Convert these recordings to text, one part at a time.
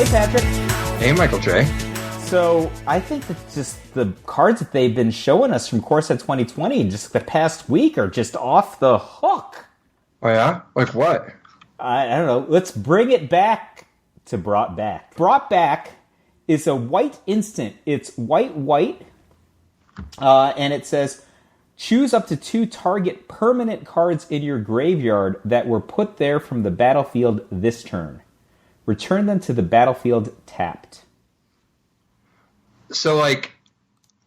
Patrick. Hey, Michael J. So I think that just the cards that they've been showing us from Core Set 2020 just the past week are just off the hook. Oh, yeah? Like what? I don't know. Let's bring it back to Brought Back. Brought Back is a white instant. It's white, and it says, choose up to 2 target permanent cards in your graveyard that were put there from the battlefield this turn. Return them to the battlefield tapped. So, like,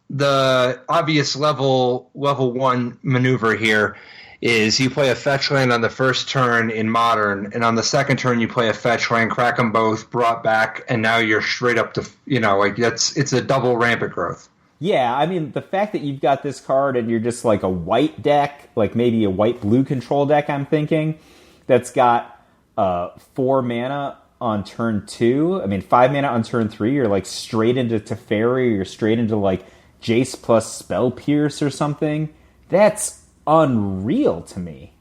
the obvious level 1 maneuver here is you play a fetch land on the first turn in Modern, and on the second turn you play a fetch land, crack them both, brought back, and now you're straight up to, it's a double rampant growth. Yeah, I mean, the fact that you've got this card and you're just like a white deck, like maybe a white-blue control deck, I'm thinking, that's got 4 mana on turn 2. I mean, 5 mana on turn 3, you're like straight into Teferi, or you're straight into like Jace plus Spell Pierce or something. That's unreal to me.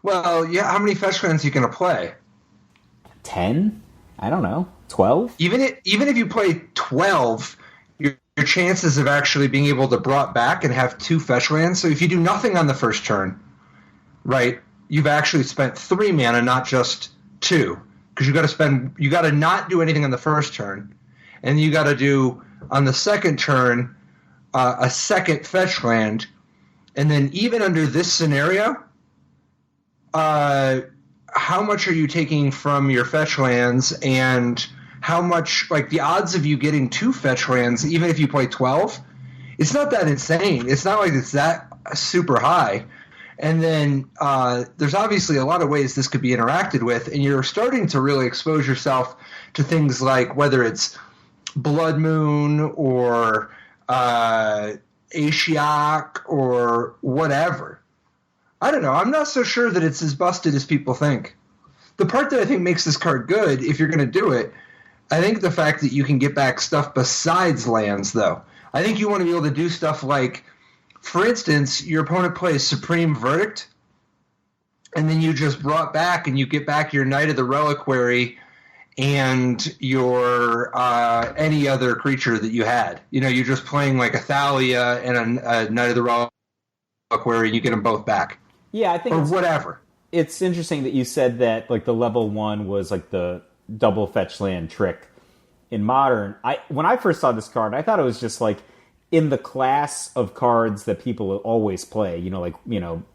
Well, yeah, how many fetch lands are you going to play? 10? I don't know. 12? Even if you play 12, your chances of actually being able to brought back and have 2 fetch lands. So if you do nothing on the first turn, right, you've actually spent 3 mana, not just 2. Because you got to not do anything on the first turn, and you got to do on the second turn a second fetch land, and then even under this scenario, how much are you taking from your fetch lands, and how much, like, the odds of you getting 2 fetch lands, even if you play 12, it's not that insane. It's not like it's that super high. And then there's obviously a lot of ways this could be interacted with, and you're starting to really expose yourself to things like whether it's Blood Moon or Ashiok or whatever. I don't know. I'm not so sure that it's as busted as people think. The part that I think makes this card good, if you're going to do it, I think the fact that you can get back stuff besides lands, though. I think you want to be able to do stuff like, for instance, your opponent plays Supreme Verdict, and then you just brought back and you get back your Knight of the Reliquary and your any other creature that you had. You know, you're just playing like a Thalia and a Knight of the Reliquary, and you get them both back. Yeah, I think or whatever. It's interesting that you said that like the level 1 was like the double fetch land trick in Modern. When I first saw this card, I thought it was just like in the class of cards that people always play,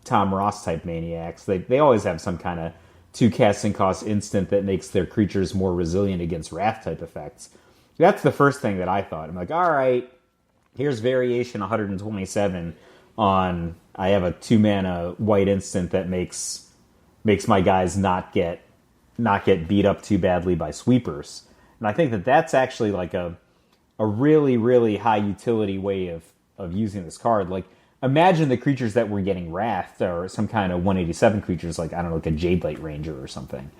Tom Ross type maniacs. They always have some kind of 2 casting cost instant that makes their creatures more resilient against wrath type effects. That's the first thing that I thought. I'm like, all right, here's variation 127 on, I have a 2 mana white instant that makes my guys not get beat up too badly by sweepers. And I think that that's actually like a really, really high utility way of using this card. Like, imagine the creatures that were getting wrathed or some kind of 187 creatures, like, I don't know, like a Jadelight Ranger or something.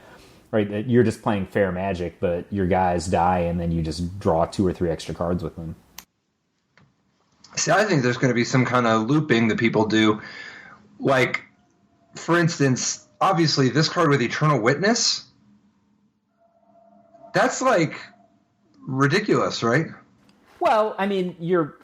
Right? That you're just playing fair magic, but your guys die, and then you just draw 2 or 3 extra cards with them. See, I think there's going to be some kind of looping that people do. Like, for instance, obviously this card with Eternal Witness, that's, like, ridiculous, right? Well, I mean, you're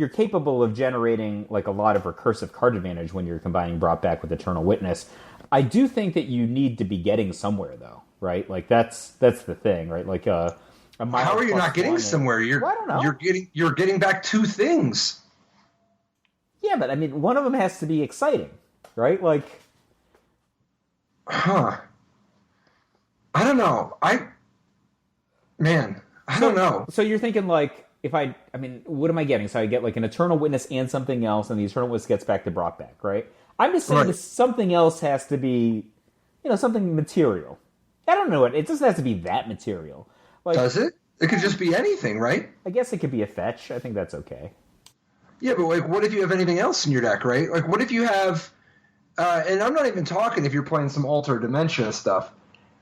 capable of generating like a lot of recursive card advantage when you're combining Brought Back with Eternal Witness. I do think that you need to be getting somewhere, though, right? Like that's the thing, right? Like a how are you not getting somewhere? I don't know. You're getting back 2 things. Yeah, but I mean, one of them has to be exciting, right? Like, I don't know. I don't know. So you're thinking like, what am I getting? So I get like an Eternal Witness and something else, and the Eternal Witness gets back to Brought Back, right? I'm just saying that something else has to be, something material. I don't know it doesn't have to be that material. Like, does it? It could just be anything, right? I guess it could be a fetch. I think that's okay. Yeah, but like, what if you have anything else in your deck, right? Like, what if you have, and I'm not even talking if you're playing some Alter Dementia stuff.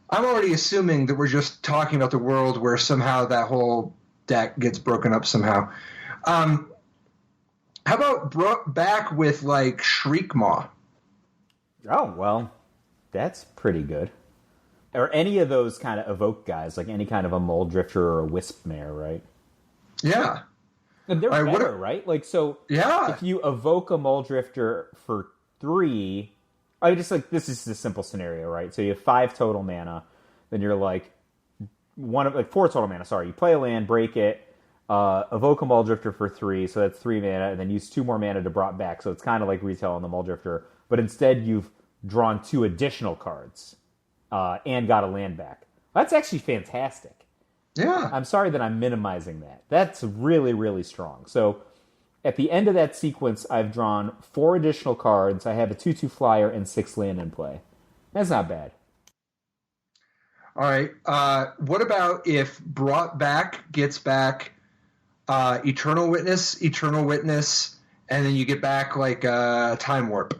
I'm already assuming that we're just talking about the world where somehow that whole deck gets broken up somehow. How about brought back with, like, Shriekmaw? Oh, well, that's pretty good. or any of those kind of evoke guys, like any kind of a mole drifter or a wisp mare, right? Yeah. And they're better, right? Like, so yeah. if you evoke a mole drifter for 3, I just like, this is a simple scenario, right? So you have 5 total mana, then you're like 4 total mana. Sorry, you play a land, break it, evoke a mole drifter for 3, so that's 3 mana, and then use 2 more mana to brought back. So it's kind of like retail on the mole drifter, but instead you've drawn 2 additional cards and got a land back. That's actually fantastic. Yeah. I'm sorry that I'm minimizing that. That's really, really strong. So at the end of that sequence, I've drawn 4 additional cards. I have a 2/2 flyer and 6 land in play. That's not bad. All right. What about if brought back gets back Eternal Witness, and then you get back like Time Warp?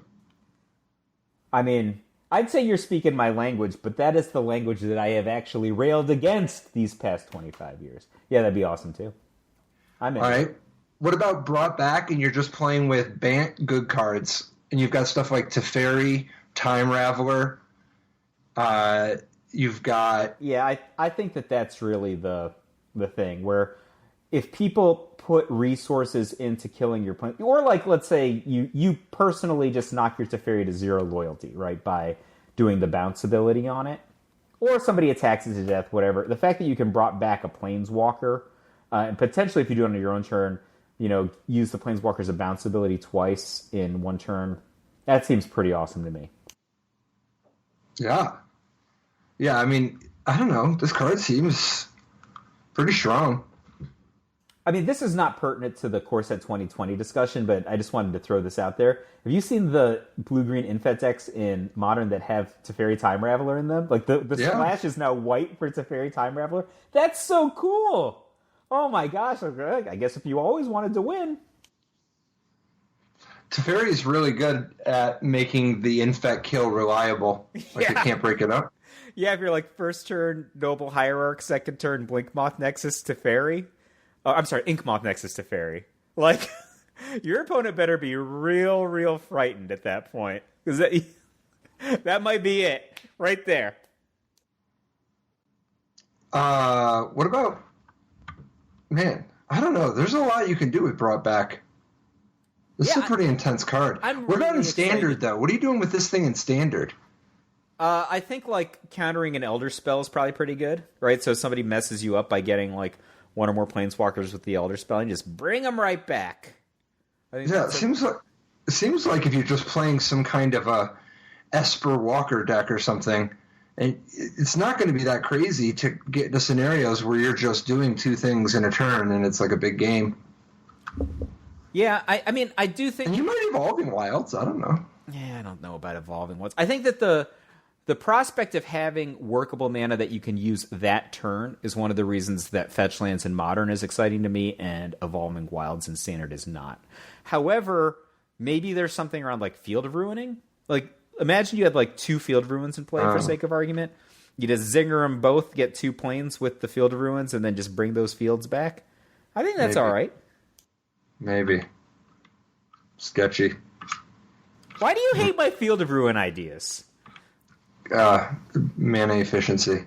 I mean, I'd say you're speaking my language, but that is the language that I have actually railed against these past 25 years. Yeah, that'd be awesome too. I'm in. All right. What about brought back and you're just playing with Bant good cards, and you've got stuff like Teferi, Time Raveler. You've got I think that's really the thing where if people put resources into killing your opponent, or like let's say you personally just knock your Teferi to 0 loyalty, right, by doing the bounce ability on it, or somebody attacks it to death, whatever. The fact that you can brought back a Planeswalker, and potentially if you do it on your own turn, use the Planeswalker as a bounce ability twice in one turn, that seems pretty awesome to me. Yeah. Yeah, I mean, I don't know. This card seems pretty strong. I mean, this is not pertinent to the Core Set 2020 discussion, but I just wanted to throw this out there. Have you seen the blue-green Infet decks in Modern that have Teferi Time Raveler in them? Like, the splash is now white for Teferi Time Raveler. That's so cool! Oh my gosh, I guess if you always wanted to win. Teferi is really good at making the Infect kill reliable. Like, you can't break it up. Yeah, if you're like first turn Noble Hierarch, second turn Blinkmoth Nexus Teferi. I'm sorry, Inkmoth Nexus Teferi. Like, your opponent better be real, real frightened at that point. Because that might be it. Right there. What about... Man, I don't know. There's a lot you can do with brought back. This is a pretty intense card. What about in Standard, though? What are you doing with this thing in Standard? I think, like, countering an Elder Spell is probably pretty good, right? So somebody messes you up by getting, like, 1 or more Planeswalkers with the Elder Spell and just bring them right back. Yeah, it seems like if you're just playing some kind of a Esper Walker deck or something, and it's not going to be that crazy to get into scenarios where you're just doing 2 things in a turn and it's like a big game. Yeah, I mean, I do think... And you might Evolving Wilds, I don't know. Yeah, I don't know about Evolving Wilds. I think that the prospect of having workable mana that you can use that turn is one of the reasons that Fetch Lands in Modern is exciting to me and Evolving Wilds in Standard is not. However, maybe there's something around like Field of Ruining. Like, imagine you had like 2 Field of Ruins in play for sake of argument. You just zinger them both, get 2 planes with the Field of Ruins, and then just bring those fields back. I think that's all right. Maybe. Sketchy. Why do you hate my Field of Ruin ideas? Mana efficiency.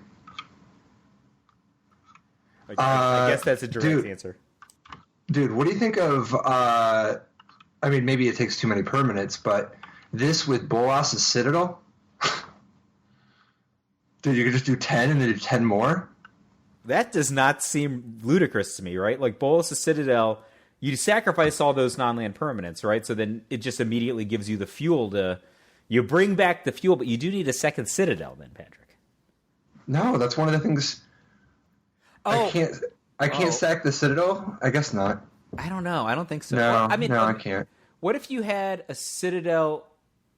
I guess that's a direct answer. Dude, what do you think of... I mean, maybe it takes too many permanents, but this with Bolas's Citadel? Dude, you could just do 10 and then do 10 more? That does not seem ludicrous to me, right? Like, Bolas's Citadel, you sacrifice all those non-land permanents, right? So then it just immediately gives you the fuel to... You bring back the fuel, but you do need a second Citadel then, Patrick. No, that's one of the things... I can't sack the Citadel? I guess not. I don't know. I don't think so. No, well, I mean, I can't. What if you had a Citadel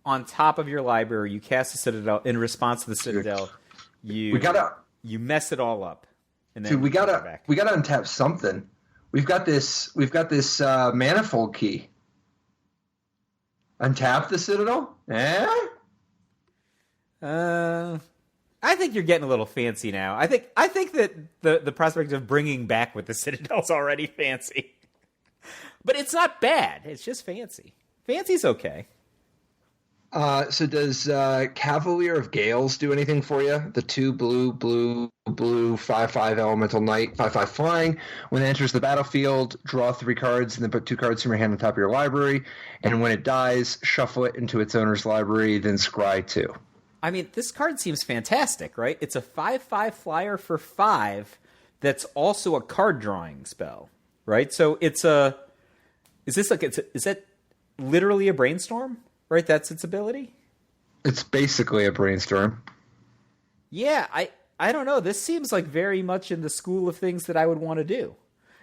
on top of your library, you cast a Citadel, in response to the Citadel, you mess it all up. And then we gotta untap something. We've got this manifold key. Untap the Citadel? I think you're getting a little fancy now. I think that the prospect of bringing back with the Citadel's already fancy. But it's not bad. It's just fancy. Fancy's okay. So does Cavalier of Gales do anything for you? The 2 blue, 5/5 elemental knight, 5/5 flying. When it enters the battlefield, draw 3 cards and then put 2 cards from your hand on top of your library. And when it dies, shuffle it into its owner's library, then scry 2. I mean, this card seems fantastic, right? It's a 5/5 flyer for 5 that's also a card drawing spell, right? So it's a... Is that literally a brainstorm? Right, that's its ability? It's basically a brainstorm. Yeah, I don't know. This seems like very much in the school of things that I would want to do.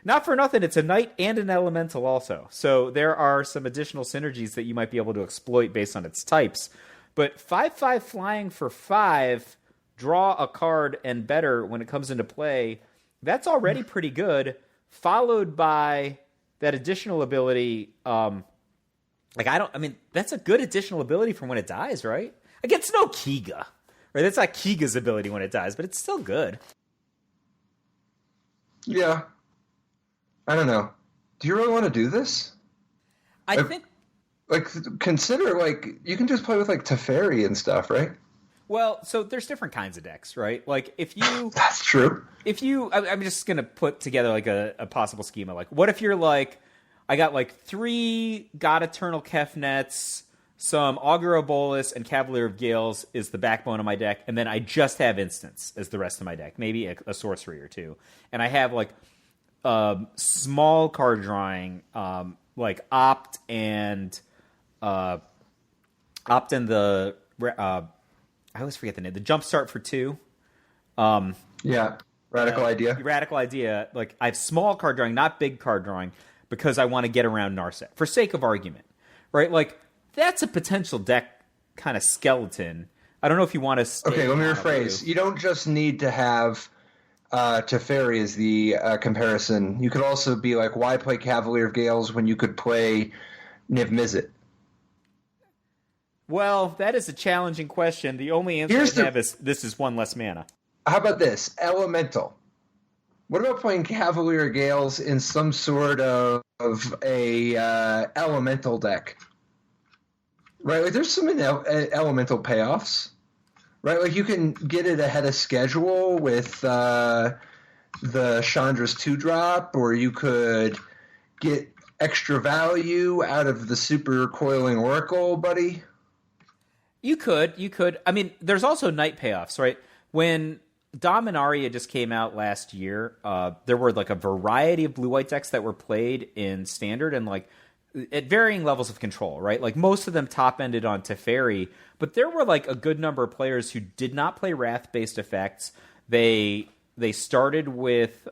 Not for nothing, it's a knight and an elemental also. So there are some additional synergies that you might be able to exploit based on its types. But 5/5 flying for 5, draw a card and better when it comes into play, that's already pretty good, followed by that additional ability... that's a good additional ability from when it dies, right? Like, it's no Kiga, right? That's not Kiga's ability when it dies, but it's still good. Yeah. I don't know. Do you really want to do this? I think... Like, consider, like, you can just play with, like, Teferi and stuff, right? Well, so there's different kinds of decks, right? Like, if you... That's true. If you... I'm just going to put together, like, a possible schema. Like, what if you're, like... I got like 3 God Eternal Kefnets, some Augur Bolus, and Cavalier of Gales is the backbone of my deck, and then I just have Instants as the rest of my deck, maybe a sorcery or 2. And I have like small card drawing, like Opt and the I always forget the name, the Jumpstart for 2. Yeah, Radical Idea. Radical Idea. Like, I have small card drawing, not big card drawing, because I want to get around Narset, for sake of argument, right? Like, that's a potential deck kind of skeleton. I don't know if you want to stay... Okay, let me rephrase. You don't just need to have Teferi as the comparison. You could also be like, why play Cavalier of Gales when you could play Niv Mizzet? Well, that is a challenging question. The only answer I have is this is 1 less mana. How about this? Elemental. What about playing Cavalier Gales in some sort of a elemental deck? Right, like there's some elemental payoffs. Right, like you can get it ahead of schedule with the Chandra's 2-drop, or you could get extra value out of the Super Coiling Oracle, buddy. You could. I mean, there's also night payoffs, right? When Dominaria just came out last year, there were like a variety of blue-white decks that were played in Standard and like at varying levels of control, right? Like most of them top-ended on Teferi, but there were like a good number of players who did not play Wrath-based effects. They started with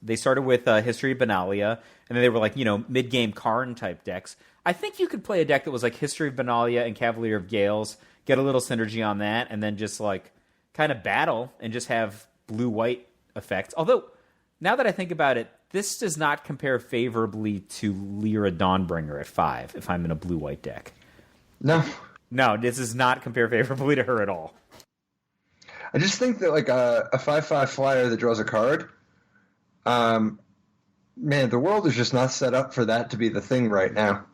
History of Benalia, and then they were like, mid-game Karn-type decks. I think you could play a deck that was like History of Benalia and Cavalier of Gales, get a little synergy on that, and then just like kind of battle and just have blue-white effects. Although, now that I think about it, this does not compare favorably to Lyra Dawnbringer at 5 if I'm in a blue-white deck. No, this does not compare favorably to her at all. I just think that like a 5/5 flyer that draws a card, man, the world is just not set up for that to be the thing right now.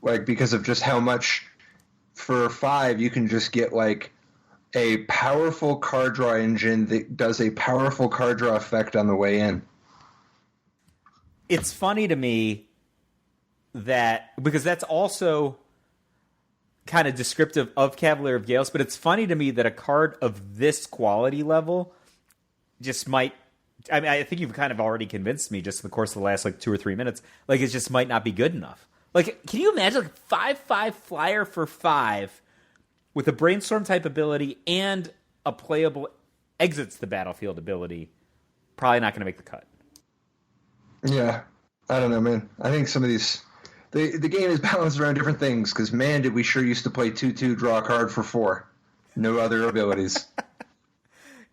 Like, because of just how much for 5 you can just get like a powerful card draw engine that does a powerful card draw effect on the way in. It's funny to me that, because that's also kind of descriptive of Cavalier of Gales, but it's funny to me that a card of this quality level just might... I mean, I think you've kind of already convinced me just in the course of the last like 2 or 3 minutes. Like, it just might not be good enough. Like, can you imagine like 5/5 flyer for 5 with a brainstorm type ability and a playable exits the battlefield ability? Probably not going to make the cut. Yeah, I don't know, man. I think some of these... The game is balanced around different things, because, man, did we sure used to play 2/2, draw a card for 4. No other abilities.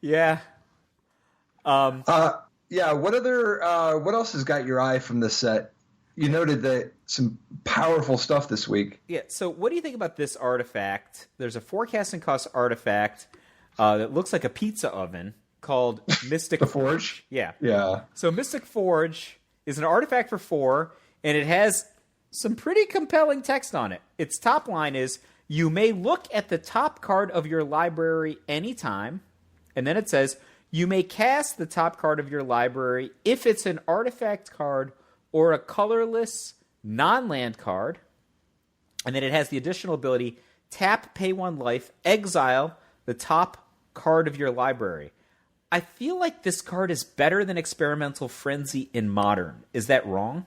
Yeah. Yeah, what else has got your eye from this set? You noted that some powerful stuff this week. Yeah, so what do you think about this artifact? There's a forecasting cost artifact that looks like a pizza oven called Mystic The Forge? Yeah. Yeah. So Mystic Forge is an artifact for 4, and it has some pretty compelling text on it. Its top line is, you may look at the top card of your library anytime. And then it says, you may cast the top card of your library if it's an artifact card or a colorless non-land card. And then it has the additional ability, tap, pay 1 life, exile the top card of your library. I feel like this card is better than Experimental Frenzy in Modern. Is that wrong?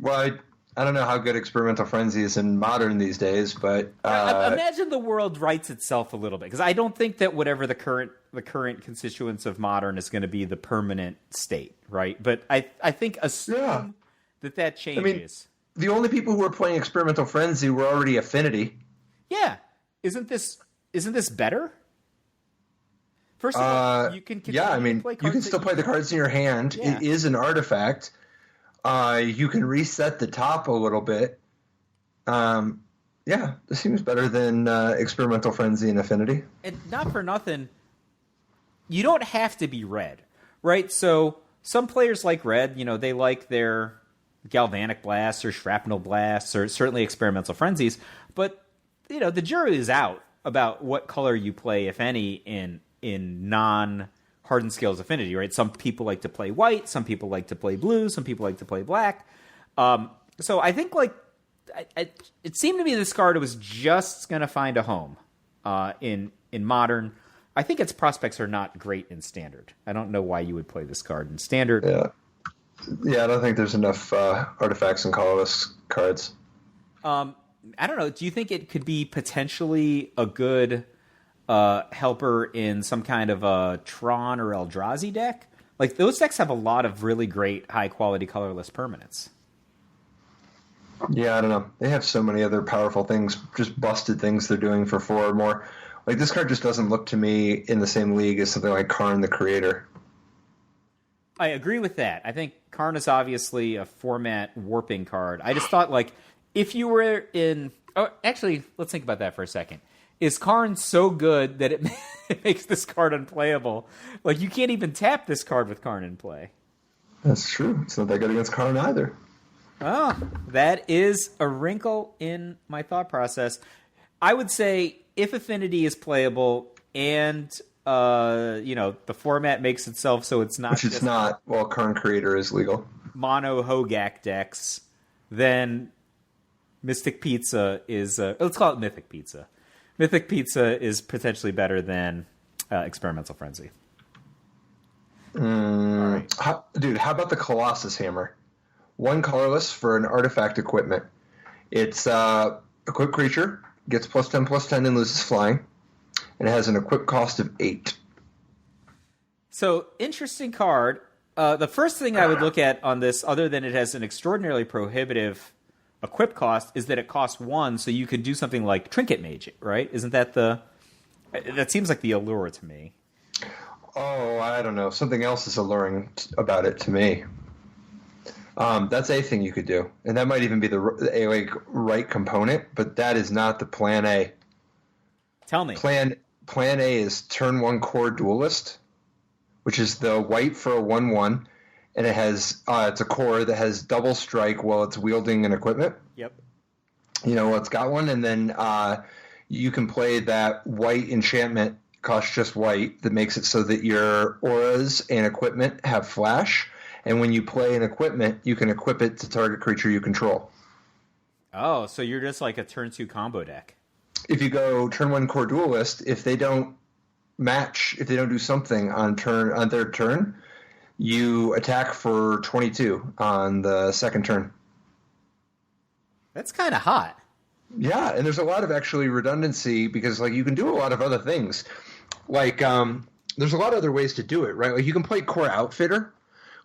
Well, I don't know how good Experimental Frenzy is in Modern these days, but imagine the world writes itself a little bit, because I don't think that whatever the current constituents of Modern is going to be the permanent state, right? But I think assume that changes. I mean, the only people who were playing Experimental Frenzy were already Affinity. Yeah, isn't this better? First of all, you can continue to play cards. You can still play the cards in your hand. Yeah. It is an artifact. You can reset the top a little bit. This seems better than Experimental Frenzy and Affinity. And not for nothing, you don't have to be red, right? So some players like red, they like their Galvanic Blasts or Shrapnel Blasts or certainly Experimental Frenzies. But, the jury is out about what color you play, if any, in non-Hardened Scales Affinity, right? Some people like to play white, some people like to play blue, some people like to play black. So I think, it seemed to me this card was just going to find a home in Modern. I think its prospects are not great in Standard. I don't know why you would play this card in Standard. Yeah, I don't think there's enough artifacts and colorless cards. I don't know. Do you think it could be potentially a good helper in some kind of a Tron or Eldrazi deck? Like, those decks have a lot of really great high-quality colorless permanents. Yeah, I don't know. They have so many other powerful things, just busted things they're doing for 4 or more. Like, this card just doesn't look to me in the same league as something like Karn the Creator. I agree with that. I think Karn is obviously a format warping card. I just thought, if you were in... Oh, actually, let's think about that for a second. Is Karn so good that it makes this card unplayable? You can't even tap this card with Karn in play. That's true. It's not that good against Karn either. Oh, that is a wrinkle in my thought process. I would say if Affinity is playable and, the format makes itself so it's not... Which it's not. Well, Karn Creator is legal. Mono Hogak decks, then Mystic Pizza is... let's call it Mythic Pizza. Mythic Pizza is potentially better than Experimental Frenzy. All right. How about the Colossus Hammer? 1 colorless for an artifact equipment. It's equipped creature, gets +10/+10 and loses flying, and it has an equip cost of 8. So, interesting card. The first thing I would look at on this, other than it has an extraordinarily prohibitive equip cost, is that it costs 1, so you could do something like Trinket Mage it, right? Isn't that that seems like the allure to me. Oh, I don't know. Something else is alluring about it to me. That's a thing you could do, and that might even be the right component, but that is not the plan A. Tell me. Plan A is turn 1 core duelist, which is the white for a 1/1, and it has it's a core that has double strike while it's wielding an equipment. Yep. It's got one, and then you can play that white enchantment, costs just white, that makes it so that your auras and equipment have flash. And when you play an equipment, you can equip it to target creature you control. Oh, so you're just like a turn 2 combo deck. If you go turn 1 core duelist, if they don't match, if they don't do something on their turn, you attack for 22 on the second turn. That's kind of hot. Yeah, and there's a lot of actually redundancy because you can do a lot of other things. There's a lot of other ways to do it, right? You can play Core Outfitter.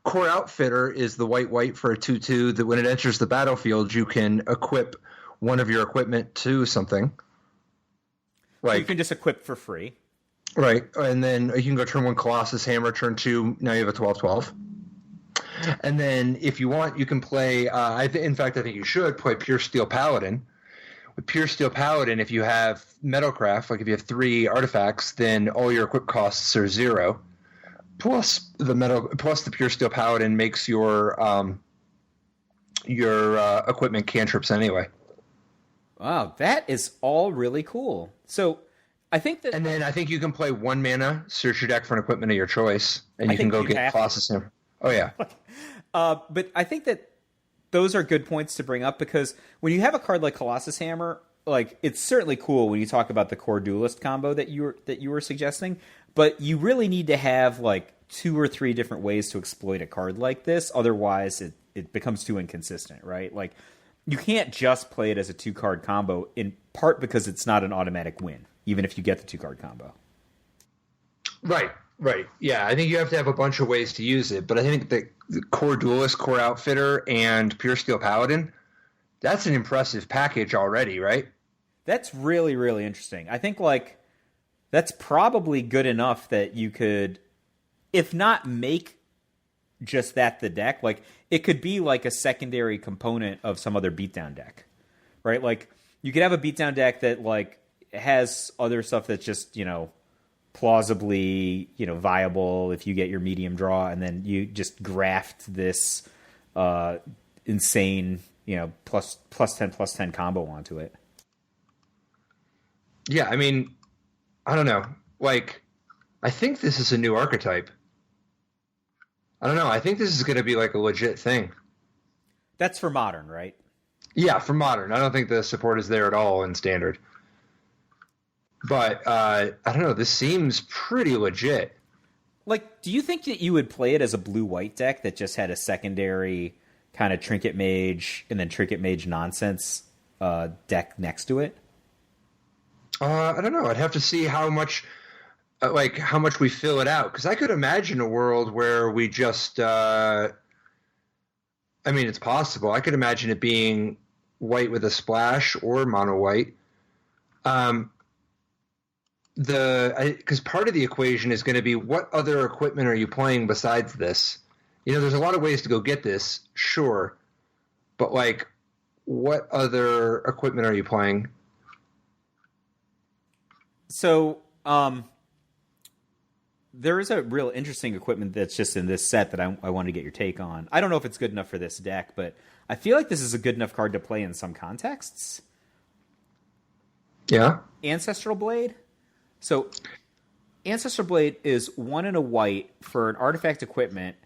Core Outfitter is the white for a 2/2 that when it enters the battlefield, you can equip one of your equipment to something. You can just equip for free. Right, and then you can go turn 1 Colossus Hammer, turn 2, now you have a 12/12. And then if you want, you can play, in fact, I think you should play Pure Steel Paladin. With Pure Steel Paladin, if you have Metalcraft, if you have 3 artifacts, then all your equip costs are 0. Plus the Pure Steel Paladin makes your your equipment cantrips anyway. Wow, that is all really cool. So I think that... And then I think you can play 1 mana, search your deck for an equipment of your choice, and you can go get Colossus Hammer. Oh, yeah. But I think that those are good points to bring up, because when you have a card like Colossus Hammer, like, it's certainly cool when you talk about the core duelist combo that you were suggesting, but you really need to have like 2 or 3 different ways to exploit a card like this. Otherwise, it becomes too inconsistent, right? Like, you can't just play it as a 2-card combo, in part because it's not an automatic win, even if you get the 2-card combo. Right. Yeah, I think you have to have a bunch of ways to use it, but I think the core duelist, core outfitter, and pure steel paladin, that's an impressive package already, right? That's really, really interesting. I think, like, that's probably good enough that you could, if not make just that the deck, like, it could be like a secondary component of some other beatdown deck, right? Like, you could have a beatdown deck that, like, has other stuff that's just, you know, plausibly, you know, viable if you get your medium draw, and then you just graft this insane, you know, plus 10 combo onto it. Yeah, I mean, I don't know. Like, I think this is a new archetype. I don't know. I think this is going to be like a legit thing. That's for Modern, right? Yeah, for Modern. I don't think the support is there at all in Standard. But, I don't know. This seems pretty legit. Like, do you think that you would play it as a blue-white deck that just had a secondary kind of Trinket Mage and then Trinket Mage nonsense deck next to it? I don't know. I'd have to see how much we fill it out. Because I could imagine a world where we just... I mean, it's possible. I could imagine it being white with a splash or mono white. Because part of the equation is going to be, what other equipment are you playing besides this? You know, there's a lot of ways to go get this, sure. But, like, what other equipment are you playing? So, there is a real interesting equipment that's just in this set that I want to get your take on. I don't know if it's good enough for this deck, but I feel like this is a good enough card to play in some contexts. Yeah? Ancestral Blade. So, Ancestral Blade is 1 and a white for an artifact equipment,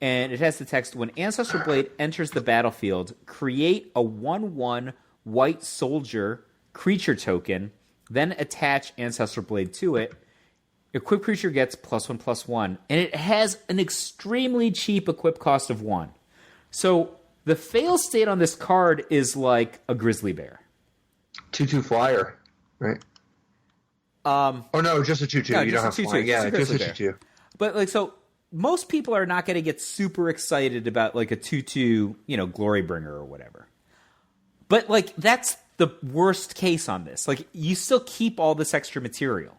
and it has the text, when Ancestral Blade enters the battlefield, create a 1/1 white soldier creature token, then attach Ancestral Blade to it. Equip creature gets +1/+1, and it has an extremely cheap equip cost of 1. So the fail state on this card is like a grizzly bear. 2/2 flyer, right? Oh no, just a 2/2. No, you don't have flying. Yeah, just a 2/2. But like, so most people are not going to get super excited about like a 2/2, you know, Glorybringer or whatever. But like, that's the worst case on this. Like, you still keep all this extra material.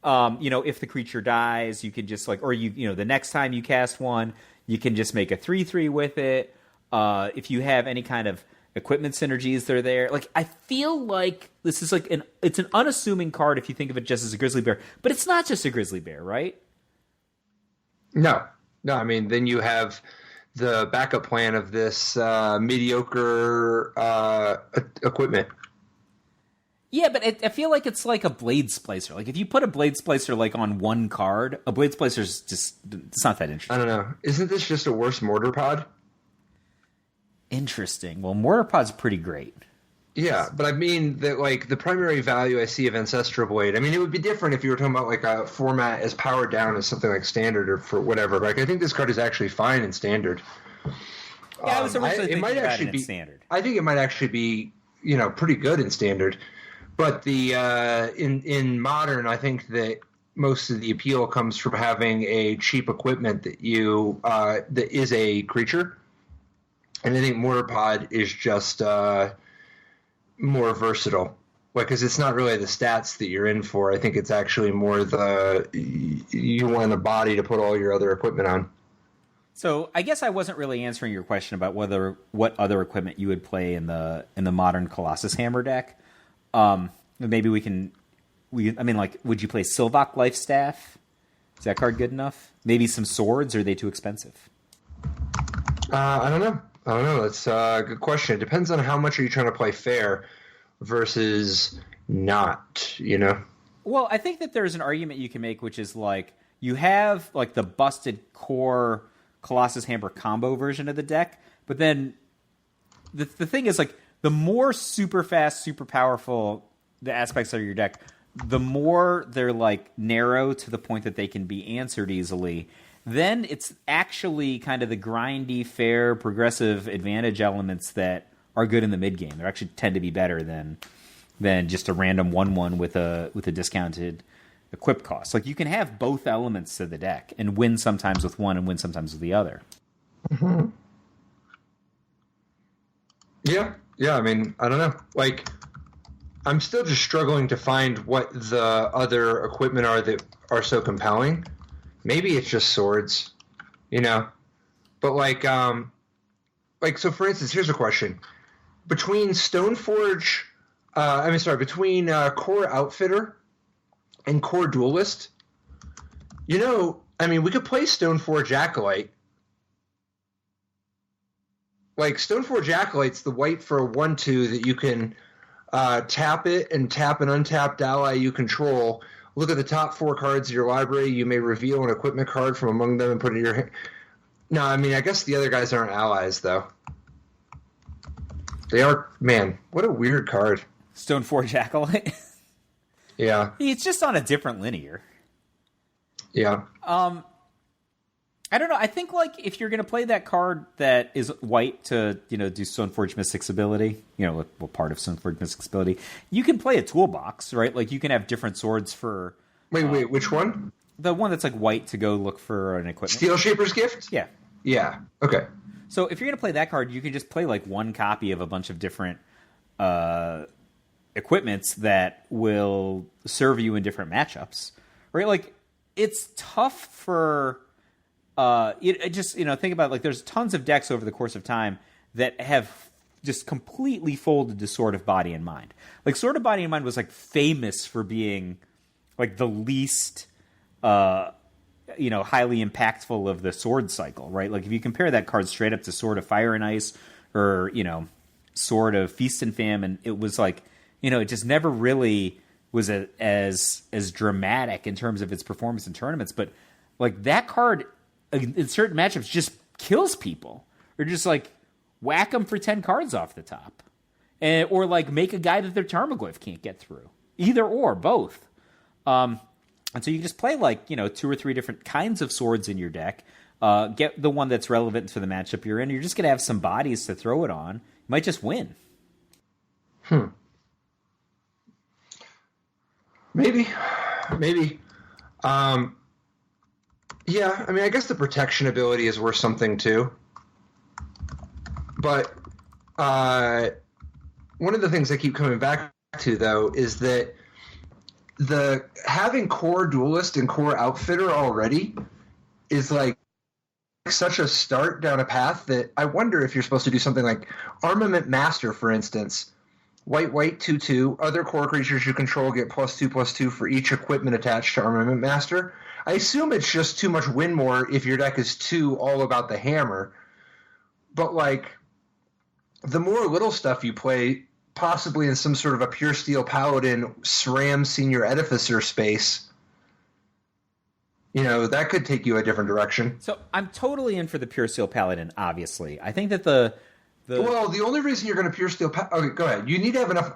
You know, if the creature dies, you can just like, or you know, the next time you cast one, you can just make a 3/3 with it. If you have any kind of equipment synergies, they're there. Like, I feel like this is like it's an unassuming card if you think of it just as a grizzly bear, but it's not just a grizzly bear, right? No. I mean, then you have the backup plan of this mediocre equipment. Yeah, but I feel like it's like a Blade Splicer. Like, if you put a Blade Splicer like on one card, a Blade Splicer's just, it's not that interesting. I don't know. Isn't this just a worse Mortar Pod? Interesting. Well, Mortar Pod's pretty great. Yeah, but I mean that, like, the primary value I see of Ancestral Blade, I mean, it would be different if you were talking about like a format as powered down as something like Standard or for whatever. Like, I think this card is actually fine in Standard. Yeah, I was originally thinking about it in Standard. I think it might actually be, you know, pretty good in Standard. But the in Modern, I think that most of the appeal comes from having a cheap equipment that you that is a creature, and I think Mortar Pod is just more versatile. Like, because it's not really the stats that you're in for. I think it's actually more you want a body to put all your other equipment on. So I guess I wasn't really answering your question about what other equipment you would play in the Modern Colossus Hammer deck. Maybe I mean, like, would you play Sylvok Lifestaff? Is that card good enough? Maybe some swords, or are they too expensive? I don't know. I don't know. That's a good question. It depends on how much are you trying to play fair versus not, you know? Well, I think that there's an argument you can make, which is like you have like the busted core Colossus Hammer combo version of the deck, but then the thing is like the more super fast, super powerful the aspects of your deck, the more they're like narrow to the point that they can be answered easily. Then it's actually kind of the grindy, fair, progressive advantage elements that are good in the mid game. They actually tend to be better than just a random 1/1 with a discounted equip cost. Like you can have both elements to the deck and win sometimes with one and win sometimes with the other. Mm-hmm. Yeah. I mean, I don't know. Like, I'm still just struggling to find what the other equipment are that are so compelling. Maybe it's just swords, you know. But so for instance, here's a question: between Stoneforge, between Core Outfitter and Core Duelist, you know, I mean, we could play Stoneforge Acolyte. Like Stoneforge Acolyte's the white for a 1/2 that you can tap it and tap an untapped ally you control. Look at the top 4 cards of your library. You may reveal an equipment card from among them and put it in your hand. No, I mean, I guess the other guys aren't allies, though. They are... Man, what a weird card. Stoneforge Acolyte? Yeah. It's just on a different linear. Yeah. I don't know. I think, like, if you're going to play that card that is white to, you know, do Stoneforge Mystic's ability, you know, well, part of Stoneforge Mystic's ability, you can play a toolbox, right? Like, you can have different swords for... Wait, which one? The one that's, like, white to go look for an equipment. Steel Shaper's Gift? Yeah. Yeah, okay. So if you're going to play that card, you can just play, like, one copy of a bunch of different equipments that will serve you in different matchups, right? Like, it's tough for... it just, you know, think about it, like there's tons of decks over the course of time that have just completely folded to Sword of Body and Mind. Like Sword of Body and Mind was like famous for being like the least, highly impactful of the sword cycle, right? Like if you compare that card straight up to Sword of Fire and Ice or, you know, Sword of Feast and Famine, it was like, you know, it just never really was as dramatic in terms of its performance in tournaments. But like that card in certain matchups just kills people, or just like whack them for 10 cards off the top, or like make a guy that their Tarmogoyf can't get through. Either or, both. And so you just play like, you know, 2 or 3 different kinds of swords in your deck. Get the one that's relevant to the matchup you're in. You're just gonna have some bodies to throw it on. You might just win. Maybe. Yeah, I mean, I guess the protection ability is worth something too. But one of the things I keep coming back to, though, is that the having Core Duelist and Core Outfitter already is like such a start down a path that I wonder if you're supposed to do something like Armament Master, for instance. White, 2/2. Other core creatures you control get +2/+2 for each equipment attached to Armament Master. I assume it's just too much win more if your deck is too all about the hammer. But, like, the more little stuff you play, possibly in some sort of a Pure Steel Paladin SRAM Senior Edificer space, you know, that could take you a different direction. So I'm totally in for the Pure Steel Paladin, obviously. I think that the only reason you're going to Pure Steel... Okay, go ahead. You need to have enough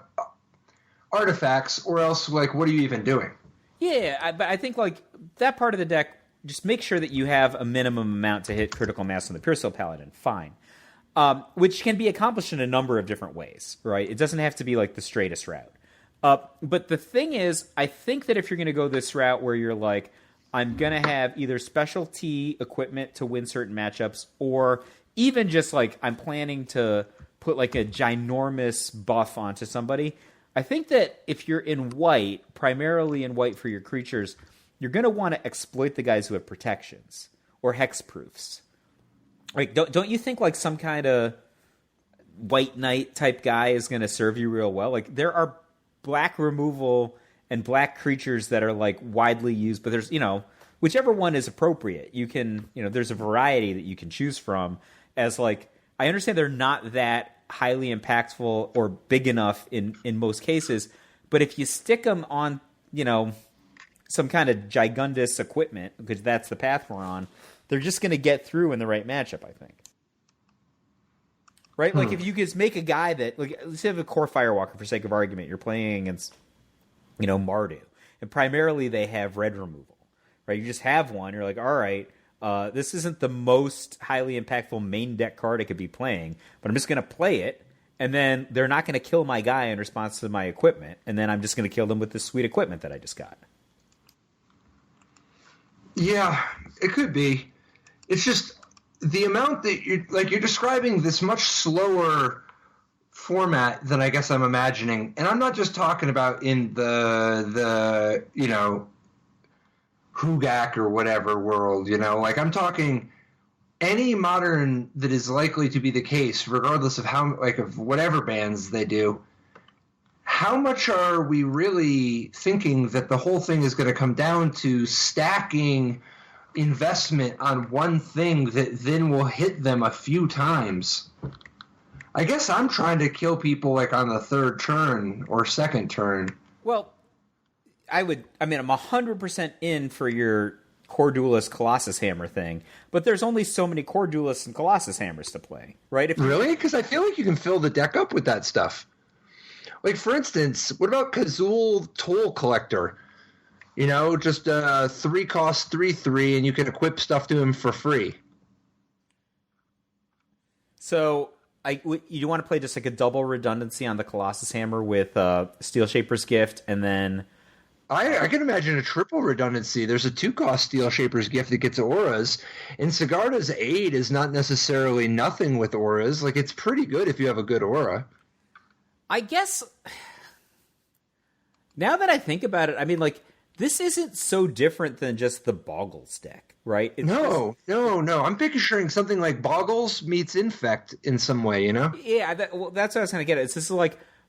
artifacts, or else, like, what are you even doing? Yeah, but I think, like, that part of the deck, just make sure that you have a minimum amount to hit critical mass on the Pure Steel Paladin. Fine. Which can be accomplished in a number of different ways, right? It doesn't have to be, like, the straightest route. But the thing is, I think that if you're going to go this route where you're like, I'm going to have either specialty equipment to win certain matchups, or even just, like, I'm planning to put, like, a ginormous buff onto somebody, I think that if you're in white, primarily in white for your creatures, you're going to want to exploit the guys who have protections or hexproofs. Like, don't you think like some kind of white knight type guy is going to serve you real well? Like, there are black removal and black creatures that are like widely used, but there's, you know, whichever one is appropriate. You can, you know, there's a variety that you can choose from as like I understand they're not that highly impactful or big enough in most cases, but if you stick them on, some kind of gigundous equipment, because that's the path we're on, they're just going to get through in the right matchup, I think. Right? Like, if you could make a guy that, like, let's have a core Firewalker for sake of argument. You're playing against, Mardu. And primarily they have red removal. Right? You just have one. You're like, all right, this isn't the most highly impactful main deck card I could be playing, but I'm just going to play it, and then they're not going to kill my guy in response to my equipment, and then I'm just going to kill them with this sweet equipment that I just got. Yeah, it could be. It's just the amount that you're describing this much slower format than I guess I'm imagining. And I'm not just talking about in the Hugak or whatever world, like I'm talking any Modern that is likely to be the case, regardless of of whatever bans they do. How much are we really thinking that the whole thing is going to come down to stacking investment on one thing that then will hit them a few times? I guess I'm trying to kill people like on the third turn or second turn. Well, I'm 100% in for your Core Duelist Colossus Hammer thing, but there's only so many Core Duelists and Colossus Hammers to play, right? Really? Because I feel like you can fill the deck up with that stuff. Like, for instance, what about Kazul Toll Collector? Just 3 cost, 3/3, and you can equip stuff to him for free. So, you want to play just like a double redundancy on the Colossus Hammer with Steel Shaper's Gift, and then... I can imagine a triple redundancy. There's a 2-cost Steel Shaper's Gift that gets auras, and Sigarda's Aid is not necessarily nothing with auras. Like, it's pretty good if you have a good aura. I guess, now that I think about it, this isn't so different than just the Boggles deck, right? No. I'm picturing something like Boggles meets Infect in some way, Yeah, that's what I was going to get at.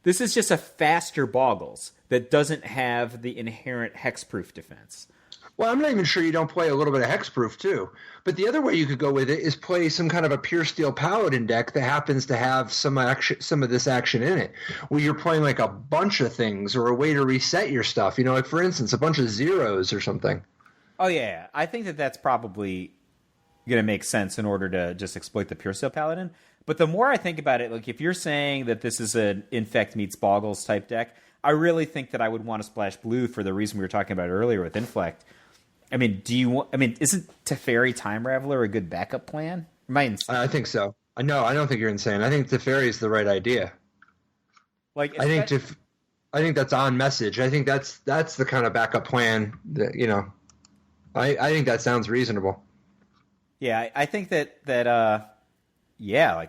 This is just a faster Boggles that doesn't have the inherent hexproof defense. Well, I'm not even sure you don't play a little bit of hexproof too. But the other way you could go with it is play some kind of a pure steel paladin deck that happens to have some of this action in it, where you're playing like a bunch of things or a way to reset your stuff. Like for instance, a bunch of zeros or something. Oh yeah, I think that's probably going to make sense in order to just exploit the pure steel paladin. But the more I think about it, like if you're saying that this is an Infect meets Boggles type deck, I really think that I would want to splash blue for the reason we were talking about earlier with Inflect. Isn't Teferi Time Raveler a good backup plan? Am I insane? I think so. No, I don't think you're insane. I think Teferi is the right idea. I think that's on message. I think that's the kind of backup plan that I think that sounds reasonable. Yeah, I think that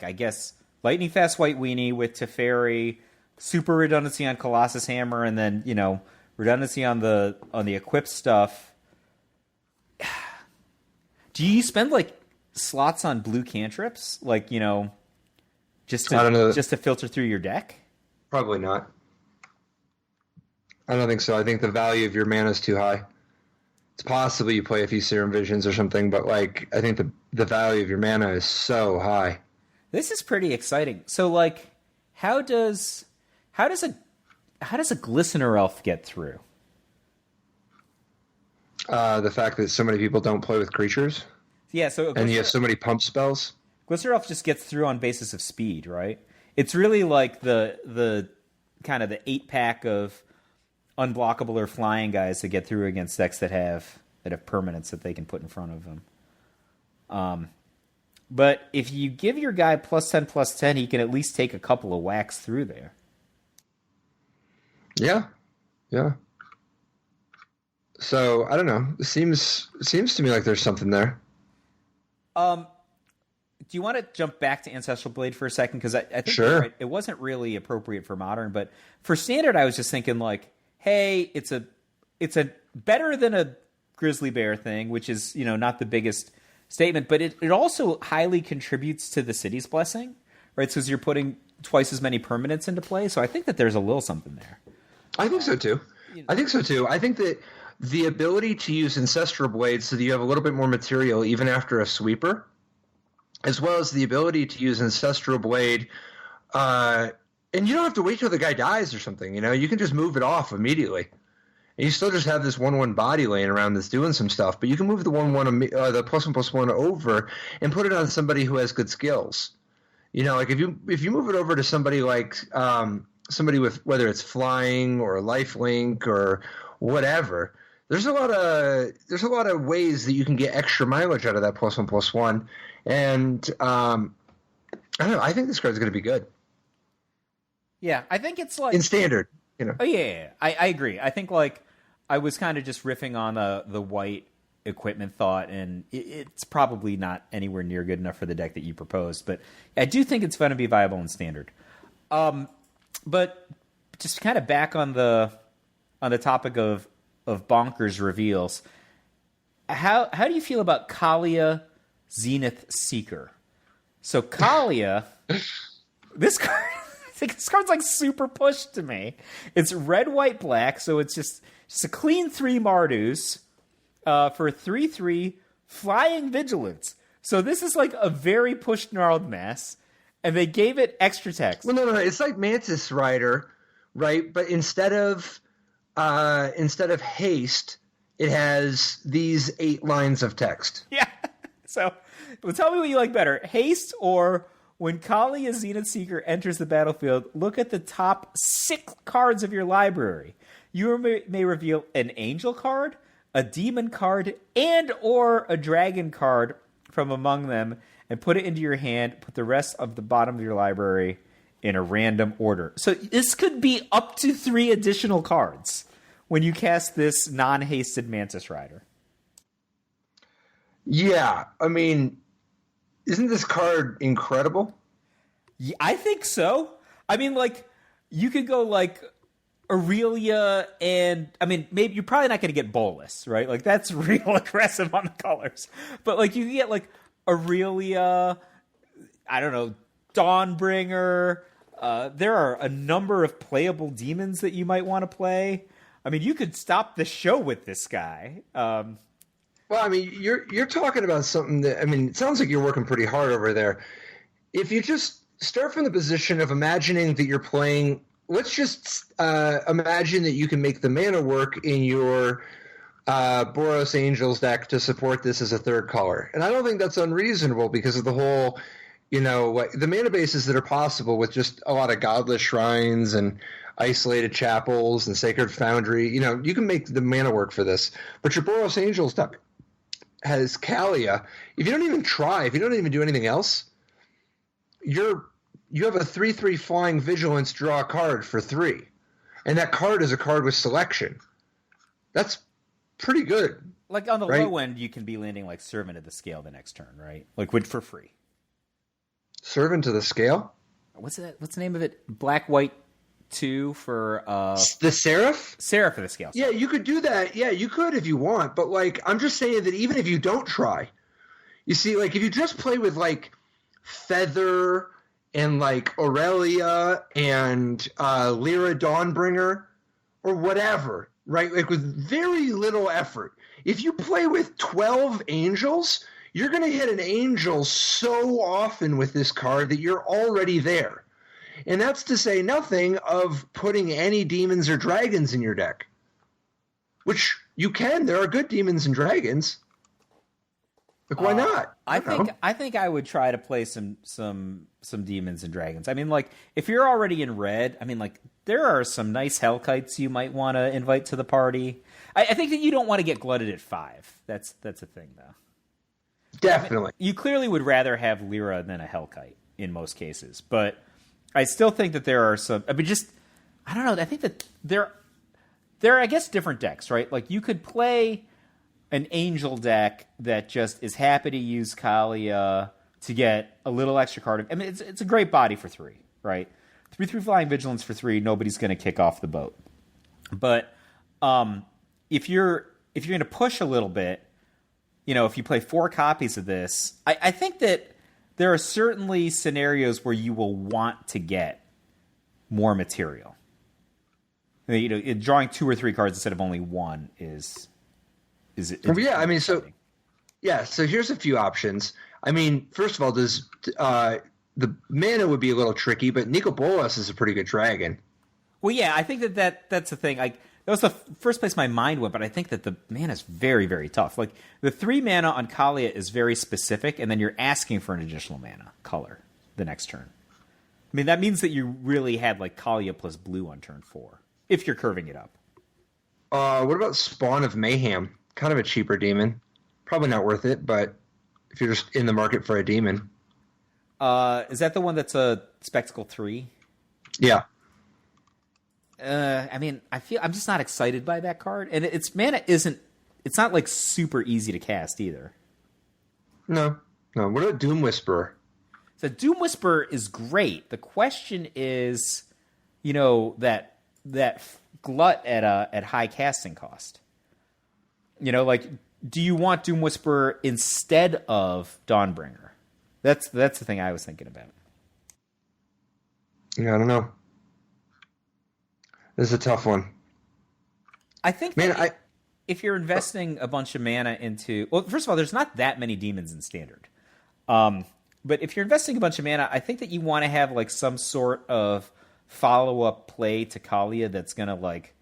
I guess Lightning Fast White Weenie with Teferi, super redundancy on Colossus Hammer, and then redundancy on the equipped stuff. Do you spend slots on blue cantrips, just to filter through your deck? Probably not. I don't think so. I think the value of your mana is too high. It's possible you play a few Serum Visions or something, but I think the value of your mana is so high. This is pretty exciting. So how does a Glistener Elf get through? The fact that so many people don't play with creatures. Yeah, and you have so many pump spells. Glistener Elf just gets through on basis of speed, right? It's really like the kind of the 8-pack of unblockable or flying guys that get through against decks that have permanents that they can put in front of them. But if you give your guy +10/+10, he can at least take a couple of whacks through there. Yeah. So I don't know. It seems to me like there's something there. Do you want to jump back to Ancestral Blade for a second? Because I think sure. Right, it wasn't really appropriate for Modern, but for Standard, I was just thinking hey, it's a better than a Grizzly Bear thing, which is not the biggest statement, but it also highly contributes to the City's Blessing, right? So you're putting twice as many permanents into play. So I think that there's a little something there. I think so too. I think that the ability to use Ancestral Blade so that you have a little bit more material even after a sweeper as well as the ability to use Ancestral Blade. And you don't have to wait till the guy dies or something. You can just move it off immediately. And you still just have this 1/1 body laying around that's doing some stuff, but you can move the 1/1, the +1/+1 over and put it on somebody who has good skills. Like if you move it over to somebody like somebody with, whether it's flying or lifelink or whatever, there's a lot of ways that you can get extra mileage out of that +1/+1. And I don't know. I think this card's going to be good. Yeah, I think it's like in standard. Oh yeah. I agree. I think like I was kind of just riffing on the white equipment thought, and it's probably not anywhere near good enough for the deck that you proposed, but I do think it's going to be viable in standard. But just kind of back on the topic of bonkers reveals, how do you feel about Kaalia Zenith Seeker? So Kaalia, this card, I think this card's like super pushed to me. It's red, white, black, so it's just a clean 3 Mardus for 3/3 flying vigilance. So this is like a very pushed gnarled mess, and they gave it extra text. Well, no, it's like Mantis Rider, right? But instead of haste, it has these 8 lines of text. Yeah. So, well, tell me what you like better: haste, or when Kaalia Zenith Seeker enters the battlefield, look at the top 6 cards of your library. You may reveal an angel card, a demon card, and or a dragon card from among them, and put it into your hand. Put the rest of the bottom of your library in a random order. So this could be up to 3 additional cards when you cast this non-hasted Mantis Rider. Yeah, I mean, isn't this card incredible? Yeah, I think so. I mean, like, you could go like Aurelia, and I mean, maybe you're probably not going to get Bolus, right? Like, that's real aggressive on the colors. But like, you can get like Aurelia, I don't know, Dawnbringer. There are a number of playable demons that you might want to play. I mean, you could stop the show with this guy. Well, I mean, you're talking about something that, I mean, it sounds like you're working pretty hard over there. If you just start from the position of imagining that you're playing, let's just imagine that you can make the mana work in your Boros Angels deck to support this as a 3rd color. And I don't think that's unreasonable because of the whole, the mana bases that are possible with just a lot of Godless Shrines and Isolated Chapels and Sacred Foundry. You can make the mana work for this. But your Boros Angels deck has Kaalia. If you don't even try, if you don't even do anything else, you have a 3/3 flying vigilance, draw a card for 3. And that card is a card with selection. That's pretty good. Like on the right? low end, you can be landing like Servant of the Scale the next turn, right? Like for free. Servant of the Scale? What's that? What's the name of it? Black, white, 2 for the Seraph? Seraph of the Scale. Yeah, you could do that. Yeah, you could if you want. But like, I'm just saying that even if you don't try, you see, like if you just play with like Feather and like Aurelia and Lyra Dawnbringer or whatever, right? Like with very little effort. If you play with 12 angels, you're going to hit an angel so often with this card that you're already there. And that's to say nothing of putting any demons or dragons in your deck. Which you can. There are good demons and dragons. Like, why not? I think I would try to play some demons and dragons. I mean, like, if you're already in red, I mean, like, there are some nice Hellkites you might want to invite to the party. I think that you don't want to get glutted at 5. That's a thing, though. Definitely. I mean, you clearly would rather have Lyra than a Hellkite in most cases, but I still think that there are some. I mean, I don't know. I think that there are, I guess, different decks, right? Like, you could play an angel deck that just is happy to use Kaalia to get a little extra card. I mean, it's a great body for 3, right? 3/3 flying vigilance for 3. Nobody's going to kick off the boat. But if you're going to push a little bit, if you play 4 copies of this, I think that there are certainly scenarios where you will want to get more material. Drawing 2 or 3 cards instead of only 1 is yeah, I mean, so here's a few options. I mean, first of all, does the mana would be a little tricky, but Nicol Bolas is a pretty good dragon. Well, yeah, I think that's the thing. That was the first place my mind went, but I think that the mana is very, very tough. Like, the 3 mana on Kaalia is very specific, and then you're asking for an additional mana color the next turn. I mean, that means that you really had, like, Kaalia plus blue on turn 4, if you're curving it up. What about Spawn of Mayhem? Kind of a cheaper demon. Probably not worth it, but if you're just in the market for a demon. Is that the one that's a Spectacle 3? Yeah. I mean, I'm just not excited by that card, and its mana isn't. It's not like super easy to cast either. No. What about Doom Whisperer? So Doom Whisperer is great. The question is, that glut at high casting cost. Like, do you want Doom Whisperer instead of Dawnbringer? That's the thing I was thinking about. Yeah, I don't know. This is a tough one. I think if you're investing a bunch of mana into... Well, first of all, there's not that many demons in Standard. But if you're investing a bunch of mana, I think that you want to have like some sort of follow-up play to Kaalia that's going to like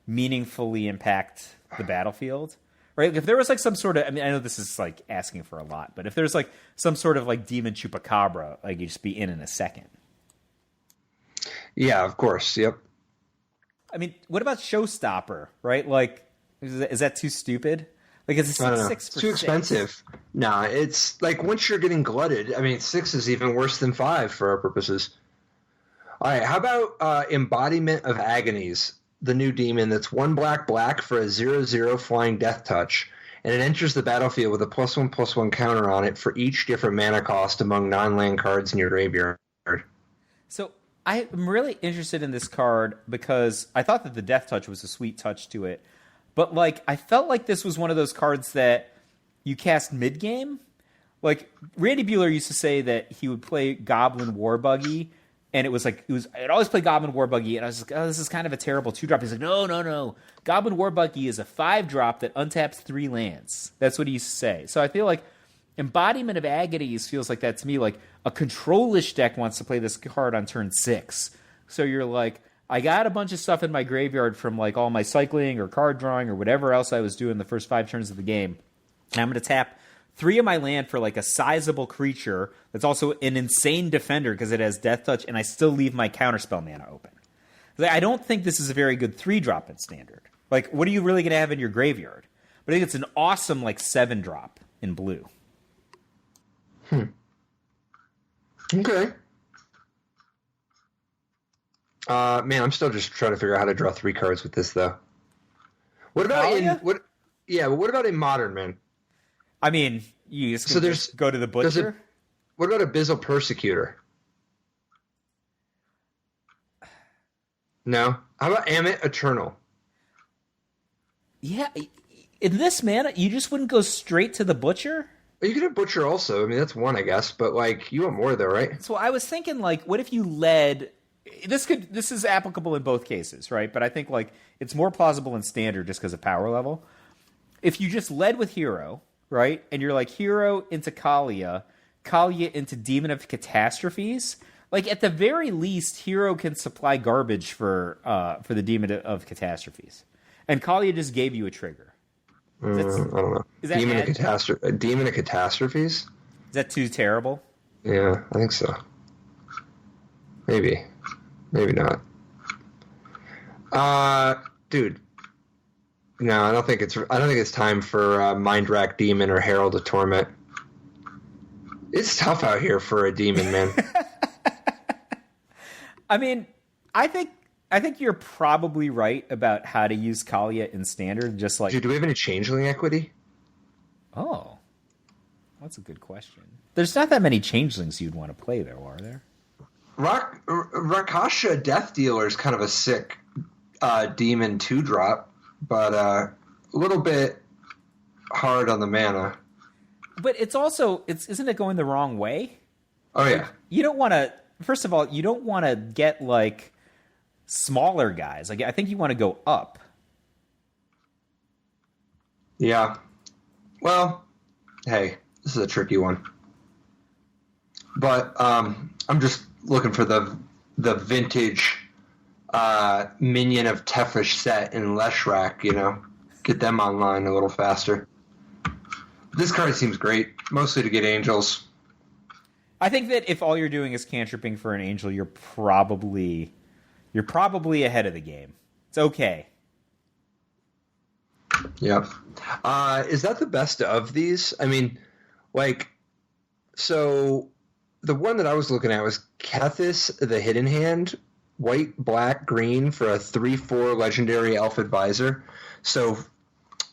meaningfully impact the battlefield. Right? Like if there was like some sort of... I mean, I know this is like asking for a lot, but if there's like some sort of like demon chupacabra, like you'd just be in a second. Yeah, of course. Yep. I mean, what about Showstopper, right? Like, is that too stupid? Like, it's a 6 It's too expensive. No, it's like once you're getting glutted, I mean, 6 is even worse than 5 for our purposes. All right, how about Embodiment of Agonies, the new demon that's 1 black for a 0/0 flying death touch, and it enters the battlefield with a +1/+1 counter on it for each different mana cost among non-land cards in your graveyard. So I'm really interested in this card because I thought that the death touch was a sweet touch to it. But, like, I felt like this was one of those cards that you cast mid-game. Like, Randy Buehler used to say that he would play Goblin War Buggy, and I'd always play Goblin War Buggy, and I was like, oh, this is kind of a terrible 2-drop. He's like, no. Goblin War Buggy is a 5-drop that untaps 3 lands. That's what he used to say. So I feel like Embodiment of Agonies feels like that to me. Like, a control-ish deck wants to play this card on turn 6. So you're like, I got a bunch of stuff in my graveyard from like all my cycling or card drawing or whatever else I was doing the first 5 turns of the game. And I'm going to tap 3 of my land for like a sizable creature that's also an insane defender because it has death touch, and I still leave my counterspell mana open. I don't think this is a very good 3-drop in Standard. Like, what are you really going to have in your graveyard? But I think it's an awesome like 7-drop in blue. Okay. Man, I'm still just trying to figure out how to draw 3 cards with this, though. What about what about in Modern, man? I mean, you just go to the butcher. What about Abyssal Persecutor? No. How about Amit Eternal? Yeah, in this mana, you just wouldn't go straight to the butcher. You could have Butcher also. I mean, that's 1, I guess, but like you want more though, right? So I was thinking, like, what if you led? This is applicable in both cases, right? But I think like it's more plausible in Standard just because of power level. If you just led with Hero, right, and you're like Hero into Kaalia into Demon of Catastrophes, like at the very least, Hero can supply garbage for the Demon of Catastrophes, and Kaalia just gave you a trigger. I don't know. Is that Demon of Catastrophes? Is that too terrible? Yeah, I think so. Maybe not. Dude. No, I don't think it's time for Mind Rack Demon or Herald of Torment. It's tough out here for a demon, man. I mean, I think you're probably right about how to use Kaalia in Standard. Just like, dude, do we have any Changeling equity? Oh, that's a good question. There's not that many Changelings you'd want to play, though, are there? Rakasha Death Dealer is kind of a sick demon 2-drop, but a little bit hard on the mana. But it's also isn't it going the wrong way? Oh yeah. You don't want to. First of all, you don't want to get like smaller guys. Like I think you want to go up. Yeah. Well, hey, this is a tricky one. But I'm just looking for the vintage Minion of Tefish set in Leshrac, get them online a little faster. This card seems great, mostly to get angels. I think that if all you're doing is cantripping for an angel, you're probably ahead of the game. It's okay. Yeah. Is that the best of these? I mean, so the one that I was looking at was Kethis, the Hidden Hand, white, black, green for a 3/4 legendary elf advisor. So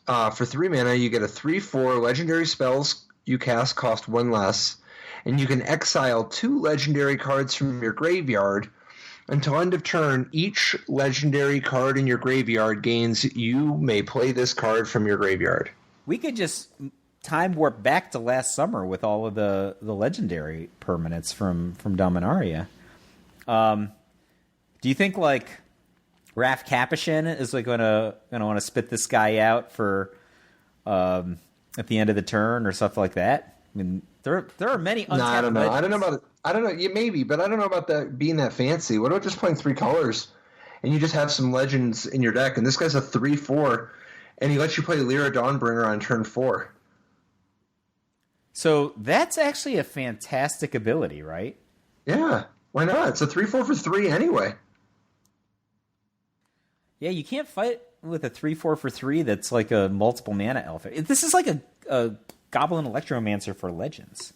for 3 mana, you get a 3/4 legendary spells you cast cost 1 less, and you can exile 2 legendary cards from your graveyard. Until end of turn, each legendary card in your graveyard gains you may play this card from your graveyard. We could just time warp back to last summer with all of the legendary permanents from Dominaria. Do you think Raf Capuchin is gonna want to spit this guy out for at the end of the turn or stuff like that? I mean, there are many untapped I don't know. legends. I don't know. Yeah, maybe, but I don't know about that being that fancy. What about just playing 3 colors and you just have some legends in your deck? And this guy's a 3/4, and he lets you play Lyra Dawnbringer on turn 4. So that's actually a fantastic ability, right? Yeah, why not? It's a 3/4 for 3 anyway. Yeah, you can't fight with a 3/4 for 3 that's like a multiple mana elf. This is like a Goblin Electromancer for legends,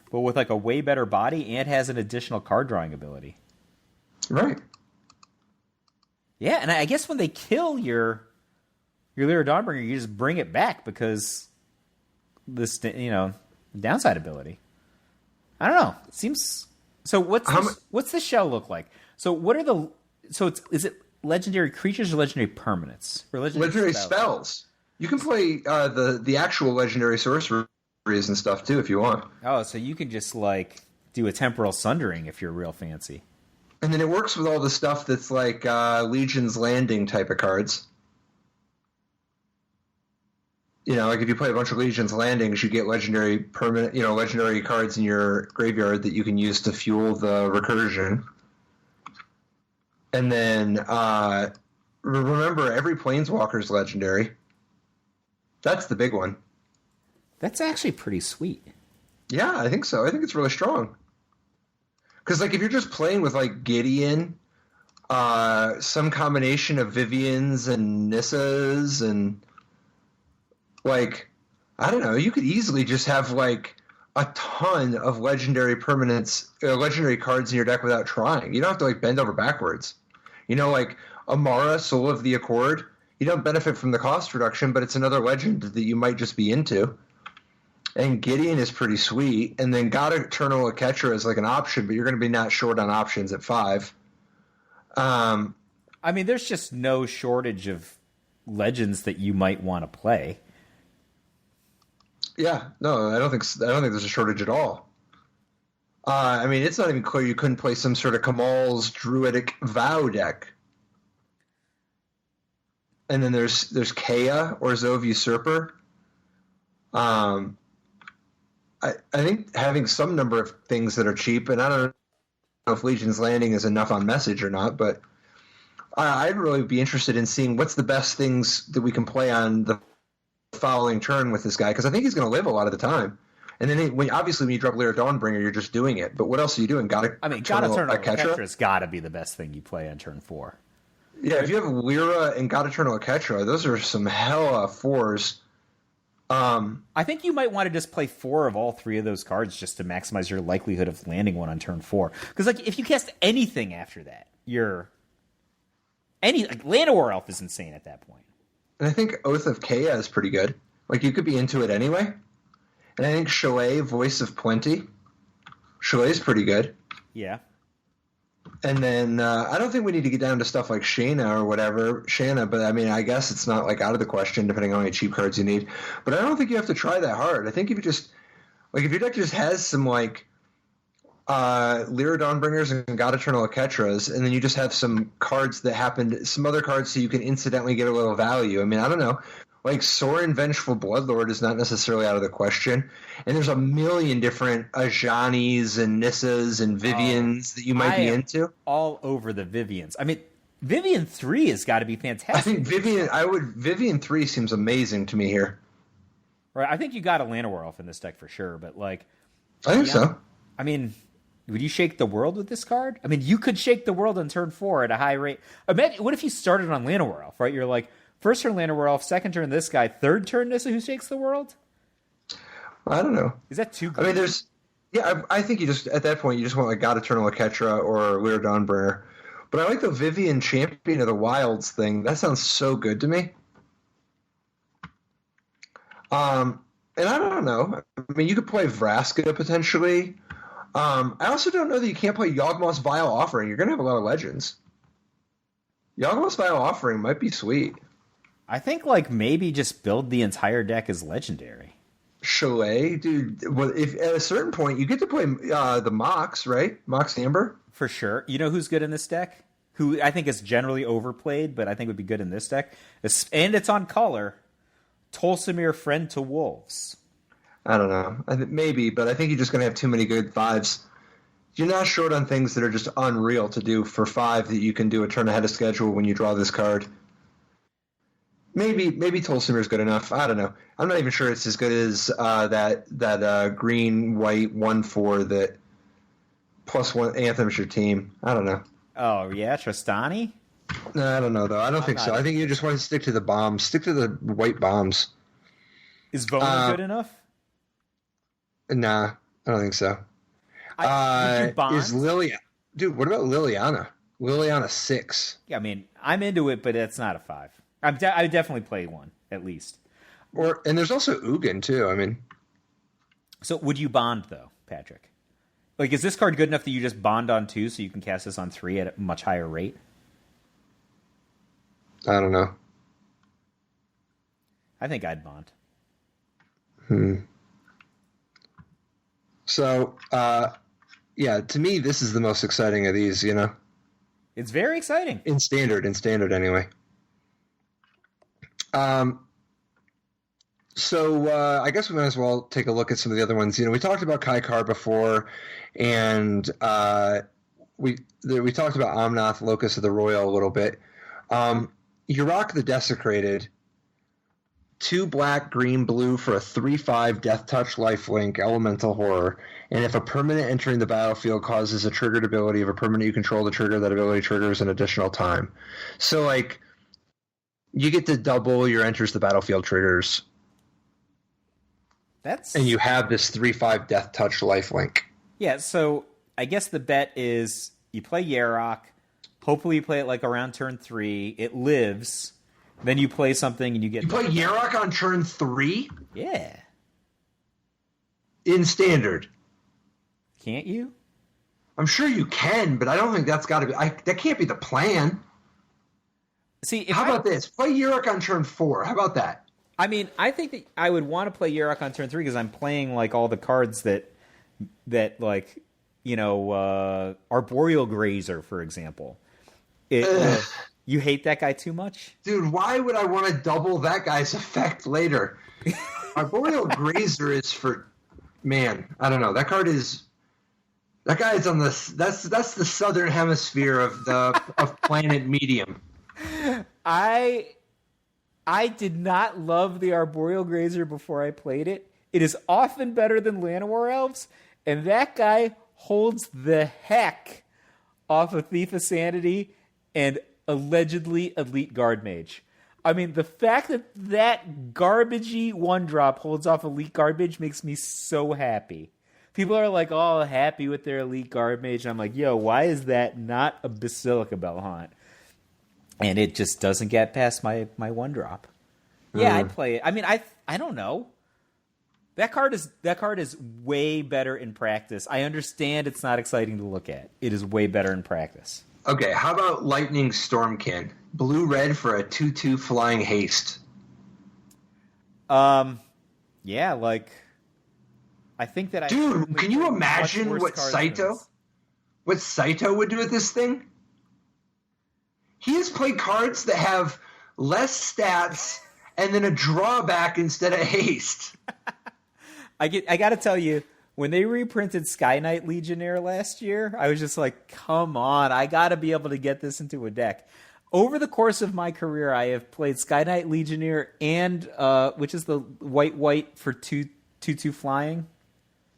but with a way better body and has an additional card drawing ability. Right. Yeah, and I guess when they kill your Lyra Dawnbringer, you just bring it back because this downside ability. I don't know. It seems so. What's the shell look like? So what are is it legendary creatures or legendary permanents or legendary spells? You can play the actual legendary sorceries and stuff too if you want. Oh, so you can just do a temporal sundering if you're real fancy. And then it works with all the stuff that's Legion's Landing type of cards. If you play a bunch of Legion's Landings, you get legendary legendary cards in your graveyard that you can use to fuel the recursion. And then remember, every Planeswalker is legendary. That's the big one. That's actually pretty sweet. Yeah, I think so. I think it's really strong. Because if you're just playing with Gideon, some combination of Vivians and Nissas, and I don't know, you could easily just have a ton of legendary permanents, legendary cards in your deck without trying. You don't have to bend over backwards. Amara, Soul of the Accord. You don't benefit from the cost reduction, but it's another legend that you might just be into. And Gideon is pretty sweet. And then God Eternal Aketra is an option, but you're going to be not short on options at 5. I mean, there's just no shortage of legends that you might want to play. Yeah, no, I don't think there's a shortage at all. I mean, it's not even clear you couldn't play some sort of Kamal's Druidic Vow deck. And then there's Kea or Zov Usurper. I think having some number of things that are cheap, and I don't know if Legion's Landing is enough on message or not, but I'd really be interested in seeing what's the best things that we can play on the following turn with this guy, because I think he's going to live a lot of the time. And then when you drop Lyra Dawnbringer, you're just doing it. But what else are you doing? God Eternal Aketra's got to be the best thing you play on turn 4. Yeah, if you have Lyra and God Eternal Aketra, those are some hella 4s. I think you might want to just play 4 of all 3 of those cards just to maximize your likelihood of landing one on turn 4. Because if you cast anything after that, Llanowar Elf is insane at that point. And I think Oath of Kea is pretty good. You could be into it anyway. And I think Chalet, Voice of Plenty. Chalet's pretty good. Yeah. And then I don't think we need to get down to stuff like Shanna or whatever. Shanna, but I mean, I guess it's not out of the question depending on how many cheap cards you need. But I don't think you have to try that hard. I think if you just if your deck just has some Lyra Dawnbringers and God Eternal Aketras, and then you just have some cards that happened, some other cards so you can incidentally get a little value. I mean, I don't know. Like Sorin Vengeful Bloodlord is not necessarily out of the question. And there's a million different Ajanis and Nissas and Vivians that you might be into. All over the Vivians. I mean, Vivian 3 has got to be fantastic. I think Vivian 3 seems amazing to me here. Right, I think you got a Llanowar Elf in this deck for sure, but like... I think so. I mean, would you shake the world with this card? I mean, you could shake the world on turn 4 at a high rate. Imagine, what if you started on Llanowar Elf, right? You're like, first turn Llanowar Elf, second turn this guy, third turn Nissa who shakes the world? I don't know. Is that too good? I mean, I think you just, at that point, you just want like God Eternal Ketra or Weird Dawnbringer. But I like the Vivian Champion of the Wilds thing. That sounds so good to me. And I don't know. I mean, you could play Vraska potentially. I also don't know that you can't play Yawgmoth's Vile Offering. You're going to have a lot of legends. Yawgmoth's Vile Offering might be sweet. I think like maybe just build the entire deck as legendary. Chalet, dude. Well, if at a certain point you get to play the Mox, right? Mox Amber. For sure. You know who's good in this deck? Who I think is generally overplayed, but I think would be good in this deck. And it's on color. Tolsimir, Friend to Wolves. I don't know. Maybe, but I think you're just going to have too many good 5s. You're not short on things that are just unreal to do for 5 that you can do a turn ahead of schedule when you draw this card. Maybe Tolsimir is good enough. I don't know. I'm not even sure it's as good as that green-white 1/4 that +1 Anthem's your team. I don't know. Oh, yeah? Tristani? No, I don't know, though. I don't think so. I think you just want to stick to the bombs. Stick to the white bombs. Is Vona good enough? Nah, I don't think so. Would you bond? Is Liliana... Dude, what about Liliana? Liliana 6. Yeah, I mean, I'm into it, but it's not a 5. I definitely play one, at least. And there's also Ugin, too. I mean... So would you bond, though, Patrick? Like, is this card good enough that you just bond on 2 so you can cast this on 3 at a much higher rate? I don't know. I think I'd bond. So, yeah, to me, this is the most exciting of these, you know? It's very exciting. In standard anyway. So, I guess we might as well take a look at some of the other ones. You know, we talked about Kaikar before, and we talked about Omnath, Locus of the Royal a little bit. Yarok the Desecrated, 2 black, green, blue for a 3/5 Death Touch lifelink elemental horror, and if a permanent entering the battlefield causes a triggered ability of a permanent you control to trigger, that ability triggers an additional time. So, like, you get to double your enters the battlefield triggers. And you have this 3/5 Death Touch lifelink. Yeah, so I guess the bet is you play Yarok. Hopefully you play it like around turn 3. It lives. Then you play something and you get... You play Yarok on turn 3? Yeah. In standard. Can't you? I'm sure you can, but I don't think that's got to be... that can't be the plan. See, how about this? Play Yarok on turn 4. How about that? I mean, I think that I would want to play Yarok on turn 3 because I'm playing like all the cards that like, you know, Arboreal Grazer, for example. You hate that guy too much? Dude, why would I want to double that guy's effect later? Arboreal Grazer is for... Man, I don't know. That card is... That guy is on the... That's the southern hemisphere of planet Medium. I did not love the Arboreal Grazer before I played it. It is often better than Llanowar Elves, and that guy holds the heck off of Thief of Sanity and allegedly Elite Guard Mage. I mean, the fact that garbagey 1-drop holds off Elite Guard Mage makes me so happy. People are like, all happy with their Elite Guard Mage. And I'm like, yo, why is that not a Basilica Bellhaunt? And it just doesn't get past my 1-drop. Yeah, I'd play it. I mean, I don't know. That card is way better in practice. I understand it's not exciting to look at. It is way better in practice. Okay, how about Lightning Stormkin? Blue-red for a 2/2 flying haste. Yeah, like... I think that Dude, can you imagine what Saito would do with this thing? He has played cards that have less stats and then a drawback instead of haste. I got to tell you, when they reprinted Sky Knight Legionnaire last year, I was just like, come on, I got to be able to get this into a deck. Over the course of my career, I have played Sky Knight Legionnaire and which is the white for 2/2 flying.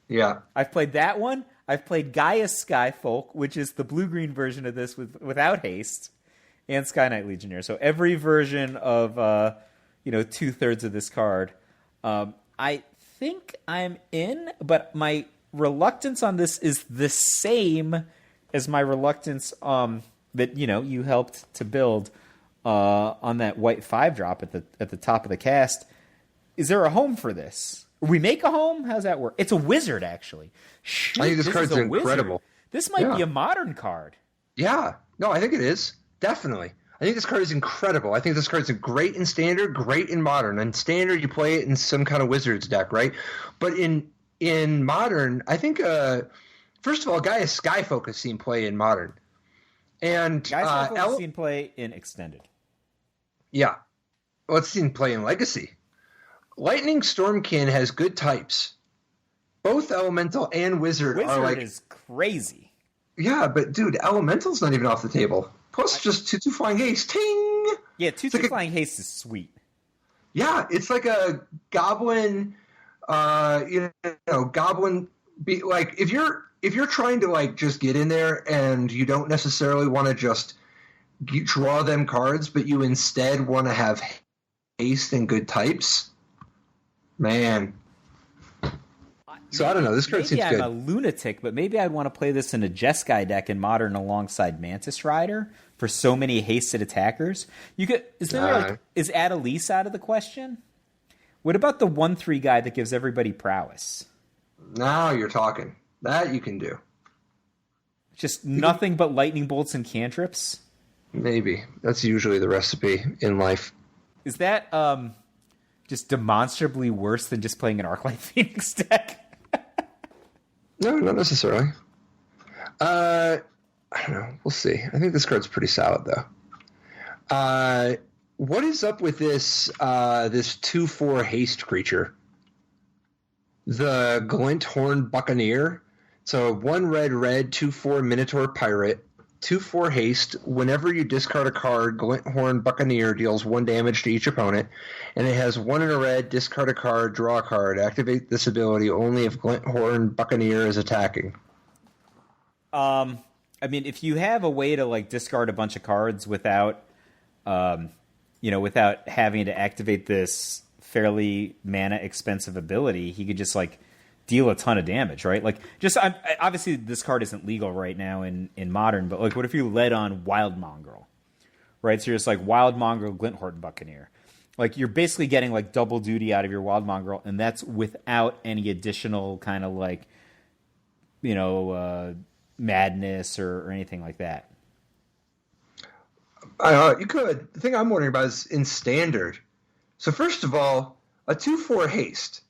Yeah. I've played that one. I've played Gaia Skyfolk, which is the blue-green version of this without haste, and Sky Knight Legionnaire. So every version of 2/3 of this card. I think I'm in, but my reluctance on this is the same as my reluctance that you helped to build on that white 5-drop at the top of the cast. Is there a home for this? We make a home? How's that work? It's a wizard, actually. Shoot, I think this card's incredible. This might be a modern card. Yeah. No, I think it is. Definitely. I think this card is incredible. I think this card's great in Standard, great in Modern. In Standard, you play it in some kind of Wizards deck, right? But in Modern, I think, first of all, Gaia Skyfolk has seen play in Modern. And Gaia Skyfolk has seen play in Extended. Yeah. Well, it's seen play in Legacy. Lightning Stormkin has good types. Both Elemental and Wizard are like... Wizard is crazy. Yeah, but dude, Elemental's not even off the table. Plus just 2/2 flying haste. Ting! Yeah, 2/2 flying haste is sweet. Yeah, it's like a goblin goblin like if you're trying to like just get in there and you don't necessarily want to just draw them cards, but you instead want to have haste and good types. Man. So I don't know. This card seems good. I'm a lunatic, but maybe I'd want to play this in a Jeskai deck in Modern alongside Mantis Rider for so many hasted attackers. Is Adelice out of the question? What about the 1/3 guy that gives everybody prowess? Now you're talking. That you can do. Just nothing but lightning bolts and cantrips? Maybe. That's usually the recipe in life. Is that just demonstrably worse than just playing an Arclight Phoenix deck? No, not necessarily. I don't know. We'll see. I think this card's pretty solid, though. What is up with this 2/4 haste creature? The Glinthorn Buccaneer. So 1 red, 2/4 Minotaur Pirate. 2/4 haste. Whenever you discard a card, Glinthorn Buccaneer deals 1 damage to each opponent. And it has 1 in a red, discard a card, draw a card. Activate this ability only if Glinthorn Buccaneer is attacking. I mean, if you have a way to like discard a bunch of cards without without having to activate this fairly mana expensive ability, he could just like deal a ton of damage, right? Like, obviously this card isn't legal right now in Modern, but like, what if you led on Wild Mongrel, right? So you're just like Wild Mongrel, Glinthorn Buccaneer. Like, you're basically getting like double duty out of your Wild Mongrel, and that's without any additional kind of like, madness or anything like that. You could. The thing I'm wondering about is in Standard. So first of all, a 2/4 haste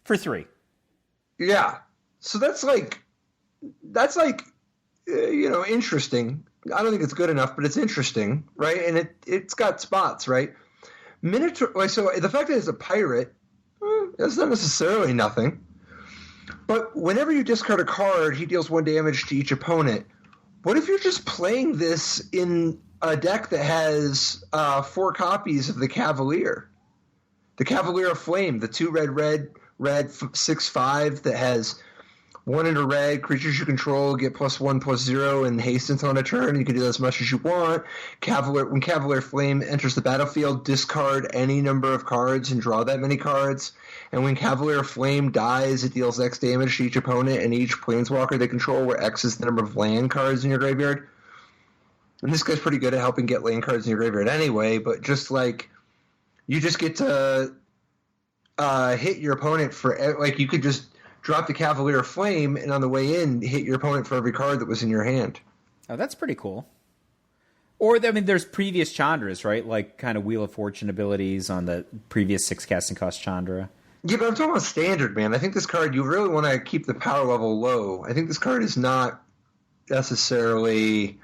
for 3. Yeah. So that's like interesting. I don't think it's good enough, but it's interesting, right? And it's got spots, right? Minotaur. So the fact that it's a pirate, that's not necessarily nothing. But whenever you discard a card, he deals 1 damage to each opponent. What if you're just playing this in a deck that has 4 copies of the Cavalier? The Cavalier of Flame, the 2 red 6/5 that has 1 in a red. Creatures you control get +1/+0 and haste until on a turn. You can do that as much as you want. When Cavalier Flame enters the battlefield, discard any number of cards and draw that many cards. And when Cavalier Flame dies, it deals X damage to each opponent and each planeswalker they control, where X is the number of land cards in your graveyard. And this guy's pretty good at helping get land cards in your graveyard anyway, but just like, you just get to hit your opponent for, like, you could just drop the Cavalier Flame, and on the way in, hit your opponent for every card that was in your hand. Oh, that's pretty cool. Or, I mean, there's previous Chandras, right? Like, kind of Wheel of Fortune abilities on the previous 6 casting cost Chandra. Yeah, but I'm talking about Standard, man. I think this card, you really want to keep the power level low. I think this card is not necessarily...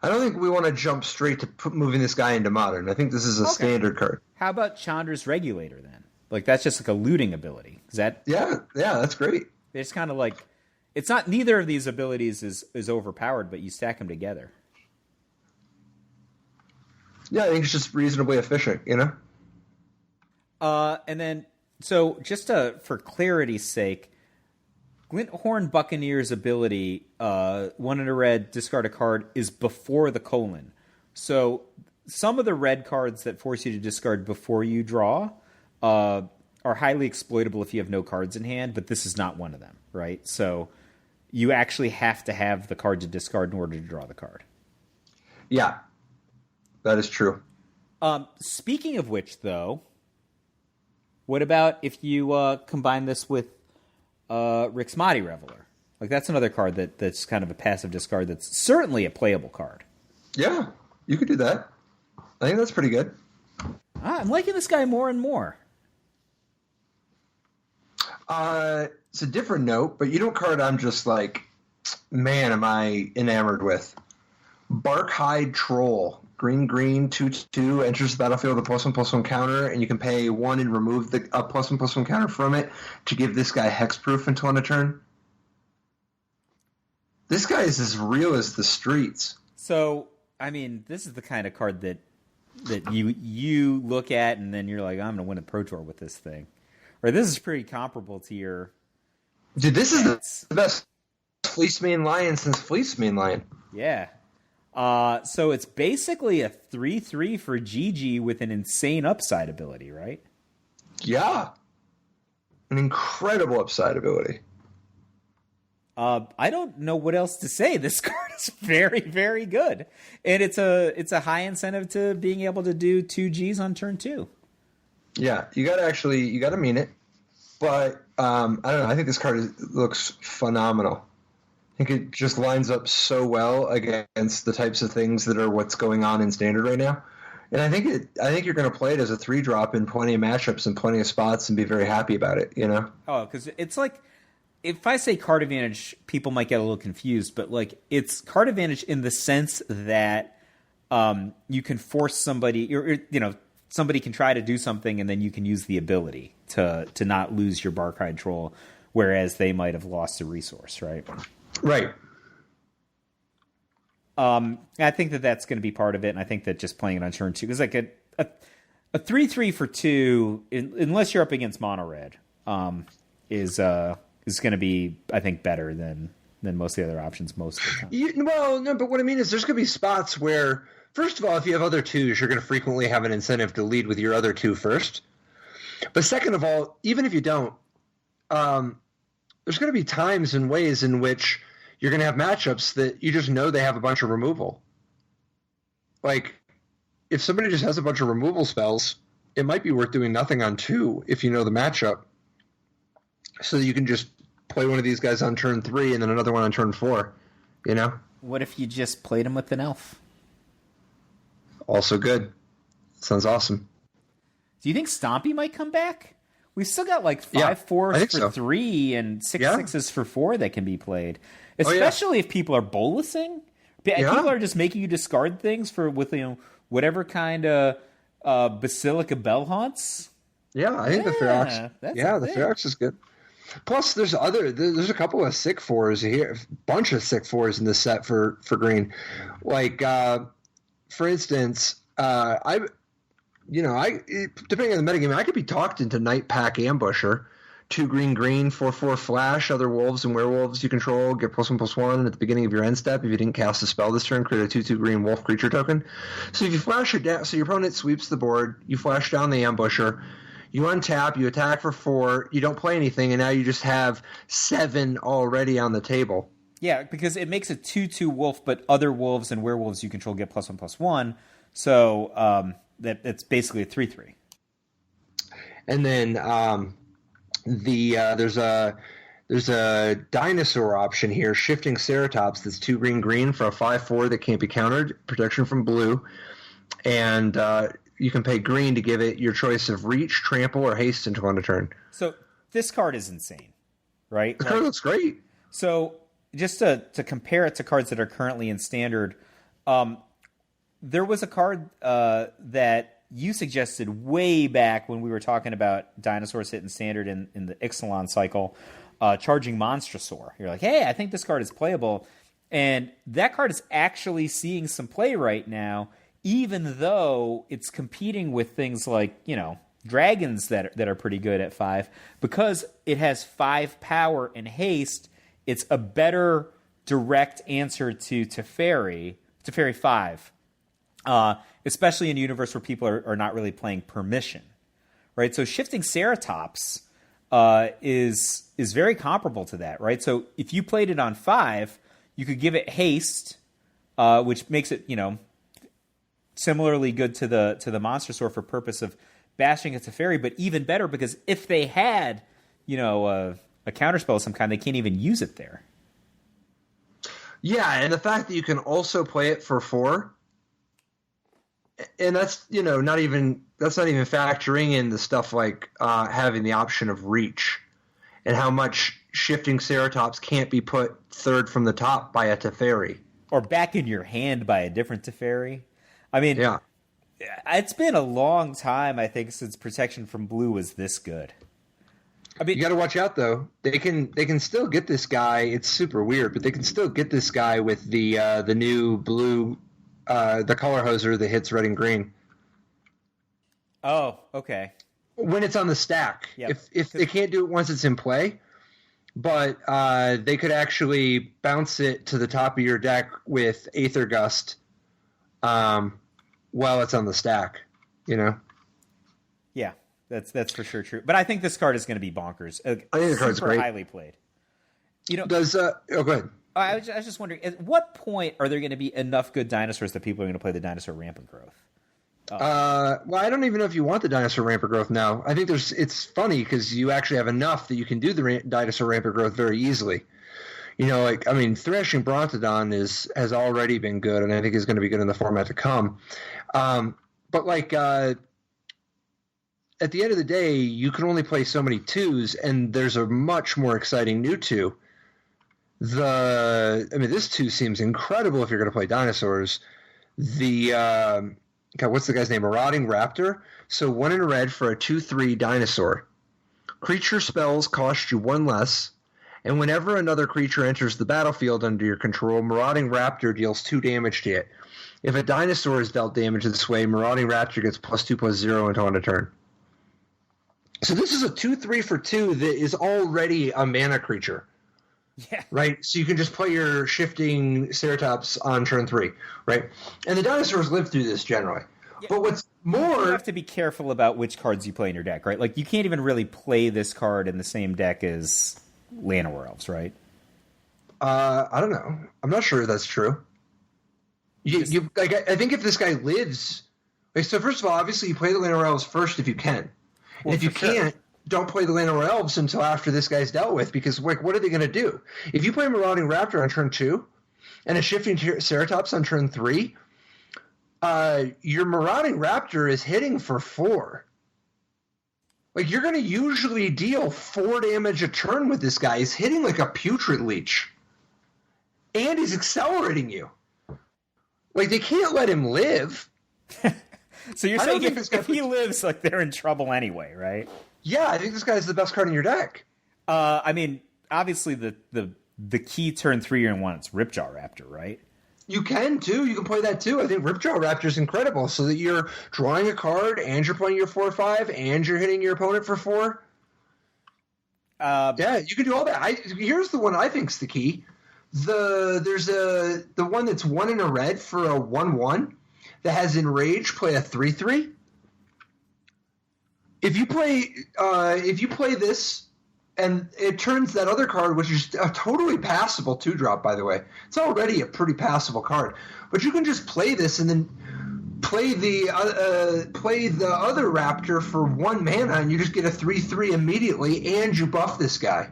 I don't think we want to jump straight to moving this guy into Modern. I think this is a standard card. How about Chandra's Regulator then? Like that's just like a looting ability. Is that? Yeah, that's great. It's kind of like it's not. Neither of these abilities is overpowered, but you stack them together. Yeah, I think it's just reasonably efficient. And then so just for clarity's sake, Glinthorn Buccaneer's ability, 1 in a red, discard a card, is before the colon. So some of the red cards that force you to discard before you draw are highly exploitable if you have no cards in hand, but this is not one of them, right? So you actually have to have the card to discard in order to draw the card. Yeah, that is true. Speaking of which, though, what about if you combine this with Rixmati Reveler? Like that's another card that's kind of a passive discard that's certainly a playable card. Yeah, you could do that. I think that's pretty good. I'm liking this guy more and more. It's a different note, but you know what card I'm just like, man, am I enamored with? Barkhide Troll. Green, 2/2, enters the battlefield with a +1/+1 counter, and you can pay 1 and remove a +1/+1 counter from it to give this guy hexproof until end of turn. This guy is as real as the streets. So, I mean, this is the kind of card that you look at, and then you're like, I'm going to win a Pro Tour with this thing. Or this is pretty comparable to your... Dude, this is the best Fleece Mane Lion since Fleece Mane Lion. Yeah. So it's basically a 3/3 for GG with an insane upside ability, right? Yeah. An incredible upside ability. I don't know what else to say. This card is very, very good. And it's a high incentive to being able to do 2 Gs on turn 2. Yeah, you gotta mean it. But I don't know, I think this card looks phenomenal. I think it just lines up so well against the types of things that are what's going on in Standard right now. And I think you're going to play it as a 3-drop in plenty of matchups and plenty of spots and be very happy about it, Oh, because it's like, if I say card advantage, people might get a little confused, but like it's card advantage in the sense that you can force somebody, or somebody can try to do something and then you can use the ability to not lose your Barkhide Troll, whereas they might have lost a resource, right? Right. I think that's going to be part of it, and I think that just playing it on turn 2 is like a 3/3 for 2, unless you're up against mono red, is going to be, I think, better than most of the other options most of the time. Well, no, but what I mean is there's going to be spots where, first of all, if you have other 2s, you're going to frequently have an incentive to lead with your other 2 first. But second of all, even if you don't, there's going to be times and ways in which you're going to have matchups that you just know they have a bunch of removal. Like, if somebody just has a bunch of removal spells, it might be worth doing nothing on 2 if you know the matchup. So you can just play one of these guys on turn 3 and then another one on turn 4, What if you just played him with an elf? Also good. Sounds awesome. Do you think Stompy might come back? We've still got like 5/4s for 3 and 6/6s for 4 that can be played. Especially if people are bolusing. People are just making you discard things with whatever kind of Basilica Bell haunts. Yeah, I think the Ferox. The Ferox is good. Plus, there's a couple of sick 4s here, a bunch of sick 4s in this set for green. Like, for instance, depending on the metagame, I could be talked into Night Pack Ambusher. 2 green, 4/4 flash, other wolves and werewolves you control, get +1/+1 at the beginning of your end step. If you didn't cast a spell this turn, create a 2/2 green wolf creature token. So if you flash it down, so your opponent sweeps the board, you flash down the Ambusher, you untap, you attack for 4, you don't play anything, and now you just have 7 already on the table. Yeah, because it makes a 2/2 wolf, but other wolves and werewolves you control get +1/+1. So that's basically a 3/3. And then there's a dinosaur option here, Shifting Ceratops, that's 2 green for a 5/4 that can't be countered, protection from blue, and you can pay green to give it your choice of reach, trample, or haste until end of turn. So this card is insane, right? This card looks great. So just to compare it to cards that are currently in Standard, There was a card that you suggested way back when we were talking about dinosaurs hitting standard in the Ixalan cycle, Charging Monstrosaur. You're like, hey, I think this card is playable. And that card is actually seeing some play right now, even though it's competing with things like, dragons that are pretty good at 5. Because it has 5 power and haste, it's a better direct answer to Teferi 5. Especially in a universe where people are not really playing permission, right? So shifting Ceratops is very comparable to that, right? So if you played it on 5, you could give it haste, which makes it, similarly good to the Monstrosaur for purpose of bashing a Teferi, but even better because if they had, a counterspell of some kind, they can't even use it there. Yeah, and the fact that you can also play it for 4, and that's not even factoring in the stuff like having the option of reach and how much shifting Ceratops can't be put third from the top by a Teferi or back in your hand by a different Teferi. I mean, yeah, it's been a long time, I think, since Protection from Blue was this good. I mean, you got to watch out though. They can still get this guy. It's super weird, but they can still get this guy with the new blue. The color hoser that hits red and green. Oh, okay. When it's on the stack. Yep. If they can't do it once it's in play, but they could actually bounce it to the top of your deck with Aether Gust while it's on the stack, Yeah, that's for sure true. But I think this card is going to be bonkers. I think the card's great. Highly played. Go ahead. I was just wondering, at what point are there going to be enough good dinosaurs that people are going to play the dinosaur rampant growth? Well, I don't even know if you want the dinosaur rampant growth now. I think it's funny because you actually have enough that you can do the dinosaur rampant growth very easily. Thrashing Brontodon has already been good, and I think is going to be good in the format to come. But at the end of the day, you can only play so many 2s, and there's a much more exciting new 2. This 2 seems incredible if you're going to play dinosaurs. What's the guy's name? Marauding Raptor. So 1 in red for a 2/3 dinosaur. Creature spells cost you 1 less, and whenever another creature enters the battlefield under your control, Marauding Raptor deals 2 damage to it. If a dinosaur is dealt damage this way, Marauding Raptor gets +2/+0 until end of turn. So this is a 2/3 for 2 that is already a mana creature. Yeah. Right? So you can just play your shifting Ceratops on turn 3, right? And the dinosaurs live through this generally. Yeah. But what's more... You have to be careful about which cards you play in your deck, right? Like, you can't even really play this card in the same deck as Llanowar Elves, right? I don't know. I'm not sure that's true. I think if this guy lives... so first of all, obviously you play the Llanowar Elves first if you can. Well, and if you can't, don't play the Llanowar Elves until after this guy's dealt with, because what are they going to do? If you play Marauding Raptor on turn 2 and a shifting Ceratops on turn 3, your Marauding Raptor is hitting for 4. You're going to usually deal 4 damage a turn with this guy. He's hitting like a Putrid Leech. And he's accelerating you. They can't let him live. So you're saying if he lives, they're in trouble anyway, right? Yeah, I think this guy's the best card in your deck. Obviously the key turn 3 and 1, it's Ripjaw Raptor, right? You can, too. You can play that, too. I think Ripjaw Raptor is incredible, so that you're drawing a card, and you're playing your 4/5, and you're hitting your opponent for 4. Yeah, you can do all that. Here's the one I think's the key. There's the one that's 1 in a red for a 1/1 that has Enrage, play a 3/3. If you play this, and it turns that other card, which is a totally passable 2-drop, by the way. It's already a pretty passable card, but you can just play this and then play the other Raptor for 1 mana, and you just get a 3/3 immediately, and you buff this guy.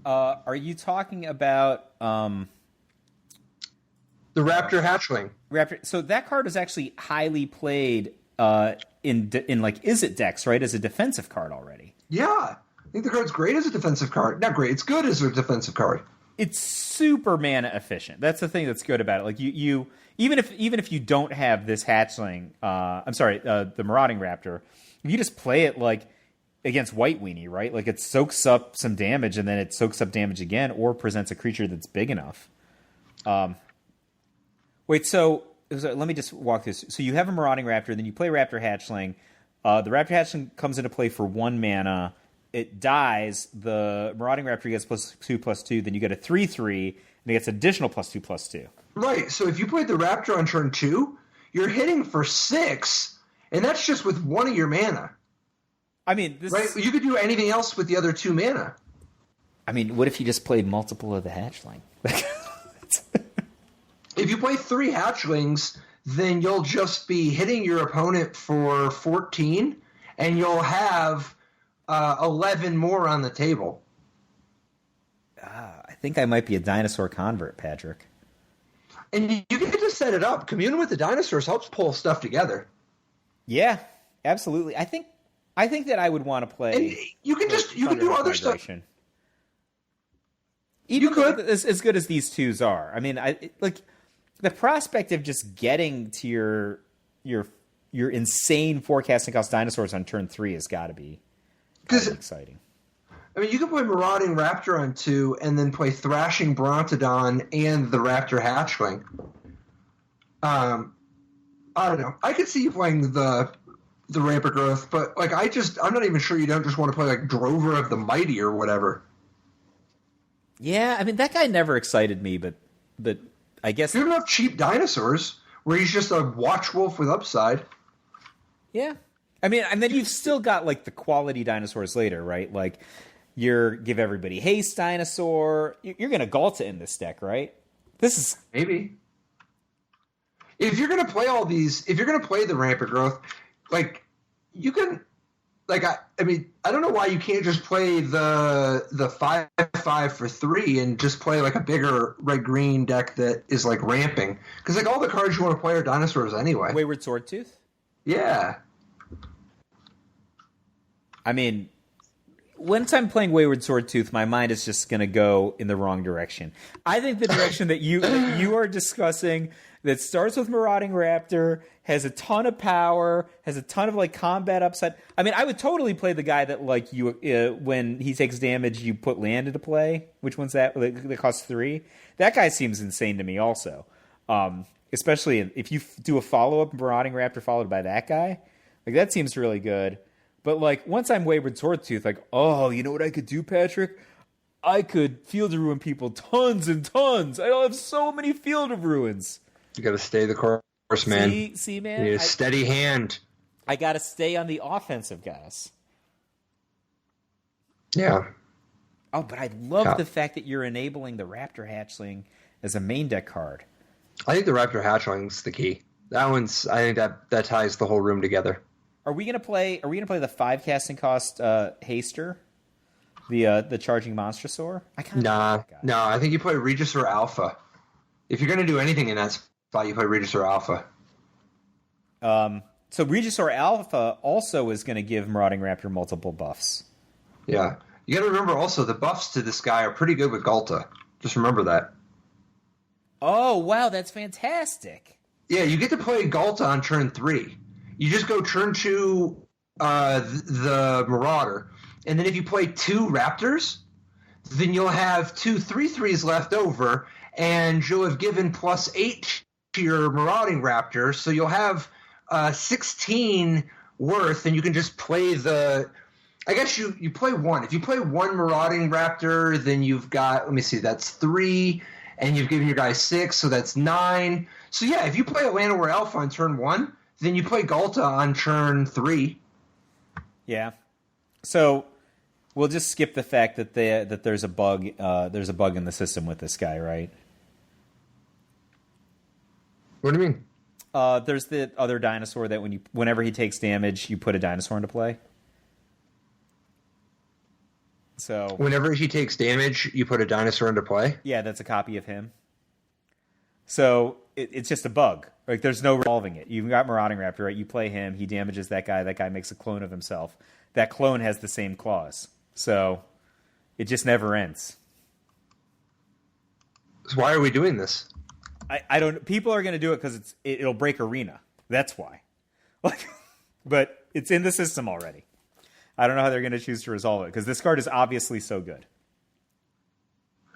Are you talking about the Raptor Hatchling? Raptor. So that card is actually highly played in Izzet decks, right? As a defensive card already. Yeah, I think the card's great as a defensive card. Not great; it's good as a defensive card. it's super mana efficient. That's the thing that's good about it. Like you even if you don't have this hatchling, the Marauding Raptor, if you just play it like against White Weenie, right? Like it soaks up some damage and then it soaks up damage again, or presents a creature that's big enough. Let me just walk this. So you have a Marauding Raptor, then you play Raptor Hatchling. The Raptor Hatchling comes into play for 1 mana. It dies. The Marauding Raptor gets +2/+2. Then you get a 3/3, and it gets additional +2/+2. Right. So if you played the Raptor on turn 2, you're hitting for 6, and that's just with 1 of your mana. I mean, you could do anything else with the other 2 mana. I mean, what if you just played multiple of the Hatchling? If you play 3 Hatchlings, then you'll just be hitting your opponent for 14, and you'll have 11 more on the table. I think I might be a dinosaur convert, Patrick. And you get to set it up. Communing with the dinosaurs helps pull stuff together. Yeah, absolutely. I think that I would want to play. And you can do other stuff. Even as good as these twos are. I mean, the prospect of just getting to your insane forecasting cost dinosaurs on turn 3 has got to be exciting. I mean, you can play Marauding Raptor on 2 and then play Thrashing Brontodon and the Raptor Hatchling. I don't know. I could see you playing the Rampant Growth, but I'm not even sure you don't just want to play like Drover of the Mighty or whatever. Yeah, I mean that guy never excited me, but I guess you have enough cheap dinosaurs where he's just a Watch Wolf with upside. Yeah, I mean, and then you've still got like the quality dinosaurs later, right? Like give everybody haste dinosaur. You're gonna Galta in this deck, right? This is maybe if you're gonna play all these. If you're gonna play the Rampant Growth, like you can. Like I mean, I don't know why you can't just play the 5/5 for 3 and just play like a bigger red-green deck that is like ramping. Because like all the cards you want to play are dinosaurs anyway. Wayward Swordtooth? Yeah. I mean, once I'm playing Wayward Swordtooth, my mind is just going to go in the wrong direction. I think the direction that you are discussing that starts with Marauding Raptor, has a ton of power, has a ton of like combat upside. I mean, I would totally play the guy that like you when he takes damage, you put land into play. Which one's that? That costs 3. That guy seems insane to me, also. Especially if you do a follow-up Marauding Raptor followed by that guy, like that seems really good. But like once I'm Wayward Swordtooth, like you know what I could do, Patrick? I could Field of Ruin people tons and tons. I have so many Field of Ruins. You got to stay the course, man. See, man. You need a steady hand. I got to stay on the offensive guys. Yeah. Oh, but I love the fact that you're enabling the Raptor Hatchling as a main deck card. I think the Raptor Hatchling's the key. I think that ties the whole room together. Are we gonna play the 5 casting cost Haster? The charging Monstrosaur? No, I think you play Regisaur Alpha. If you're gonna do anything in that spot, you play Regisaur Alpha. So Regisaur Alpha also is going to give Marauding Raptor multiple buffs. Yeah. You got to remember also the buffs to this guy are pretty good with Galta. Just remember that. Oh, wow, that's fantastic. Yeah, you get to play Galta on turn 3. You just go turn 2 the Marauder, and then if you play 2 Raptors, then you'll have 2 3/3s left over, and you'll have given +8 to your Marauding Raptor, so you'll have 16 worth, and you can just play the... I guess you play 1. If you play 1 Marauding Raptor, then you've got... Let me see, that's 3, and you've given your guy 6, so that's 9. So yeah, if you play a Llanowar Elf on turn 1, then you play Galta on turn 3. Yeah. So we'll just skip the fact that there's a bug. There's a bug in the system with this guy, right? What do you mean? There's the other dinosaur that whenever he takes damage, you put a dinosaur into play. So whenever he takes damage, you put a dinosaur into play? Yeah, that's a copy of him. So it's just a bug. Like there's no resolving it. You've got Marauding Raptor, right? You play him, he damages that guy. That guy makes a clone of himself. That clone has the same claws. So it just never ends. So why are we doing this? I don't. People are going to do it because it'll break Arena. That's why. Like, but it's in the system already. I don't know how they're going to choose to resolve it because this card is obviously so good.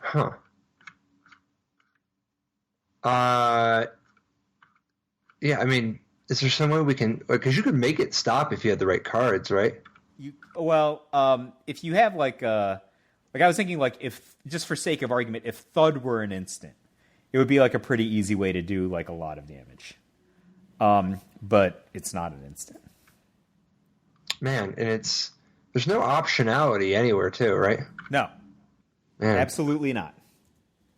Huh. Yeah, I mean, is there some way we can... Because you could make it stop if you had the right cards, right? If you have like I was thinking like if, just for sake of argument, if Thud were an instant, it would be like a pretty easy way to do like a lot of damage. But it's not an instant. Man, and there's no optionality anywhere too, right? No. Man. Absolutely not.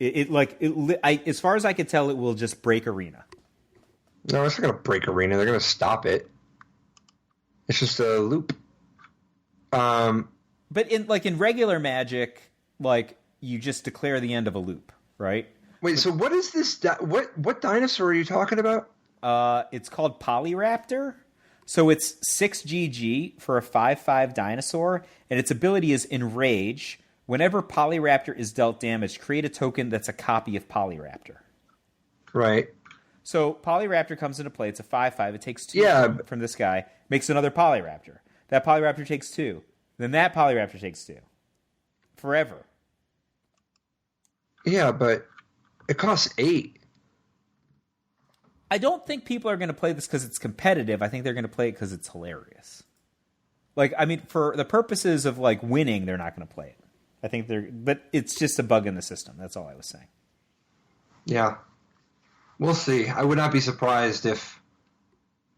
As far as I could tell, it will just break Arena. No, it's not going to break Arena. They're going to stop it. It's just a loop. But in regular Magic, like you just declare the end of a loop, right? Wait, so what is this? What dinosaur are you talking about? It's called Polyraptor. So it's 6 GG for a 5/5 dinosaur, and its ability is Enrage. Whenever Polyraptor is dealt damage, create a token that's a copy of Polyraptor. Right. So Polyraptor comes into play. It's a 5/5. It takes 2 from this guy, makes another Polyraptor. That Polyraptor takes 2. Then that Polyraptor takes 2. Forever. Yeah, but it costs 8. I don't think people are going to play this because it's competitive. I think they're going to play it because it's hilarious. Like, I mean, for the purposes of like winning, they're not going to play it. I think but it's just a bug in the system. That's all I was saying. Yeah. We'll see. I would not be surprised if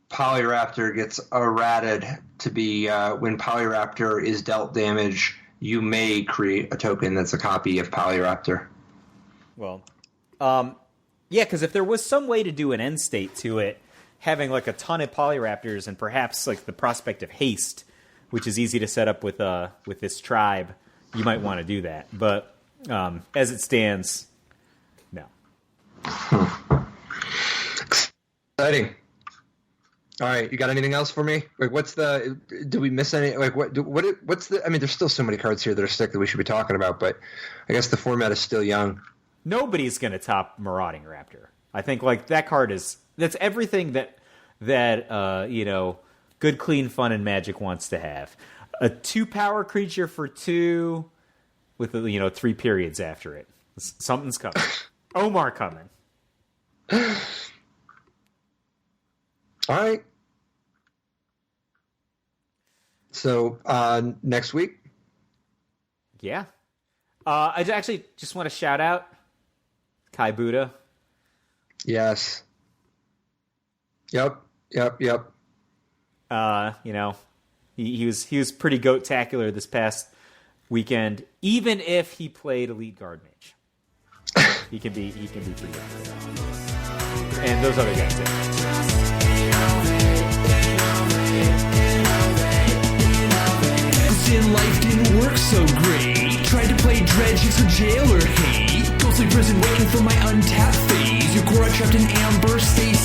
Polyraptor gets errated to be when Polyraptor is dealt damage, you may create a token that's a copy of Polyraptor. Well, yeah, because if there was some way to do an end state to it, having like a ton of Polyraptors and perhaps like the prospect of haste, which is easy to set up with this tribe, you might want to do that. But as it stands, no. Exciting. All right, you got anything else for me? Like, did we miss any? Like, what's the? I mean, there's still so many cards here that are sick that we should be talking about, but I guess the format is still young. Nobody's going to top Marauding Raptor. I think like that card that's everything that good, clean fun and Magic wants to have. A 2-power creature for 2 with 3 periods after it. Something's coming. Omar coming. All right. So next week. Yeah. I actually just want to shout out Kai Buddha. Yes. Yep. He was pretty goat-tacular this past weekend. Even if he played Elite Guard Mage, he can be pretty good. And those other guys too. Life didn't work so great. Tried to play Dredge for jail or hate. Ghostly prison waiting for my untapped phase. Your core trapped in amber space.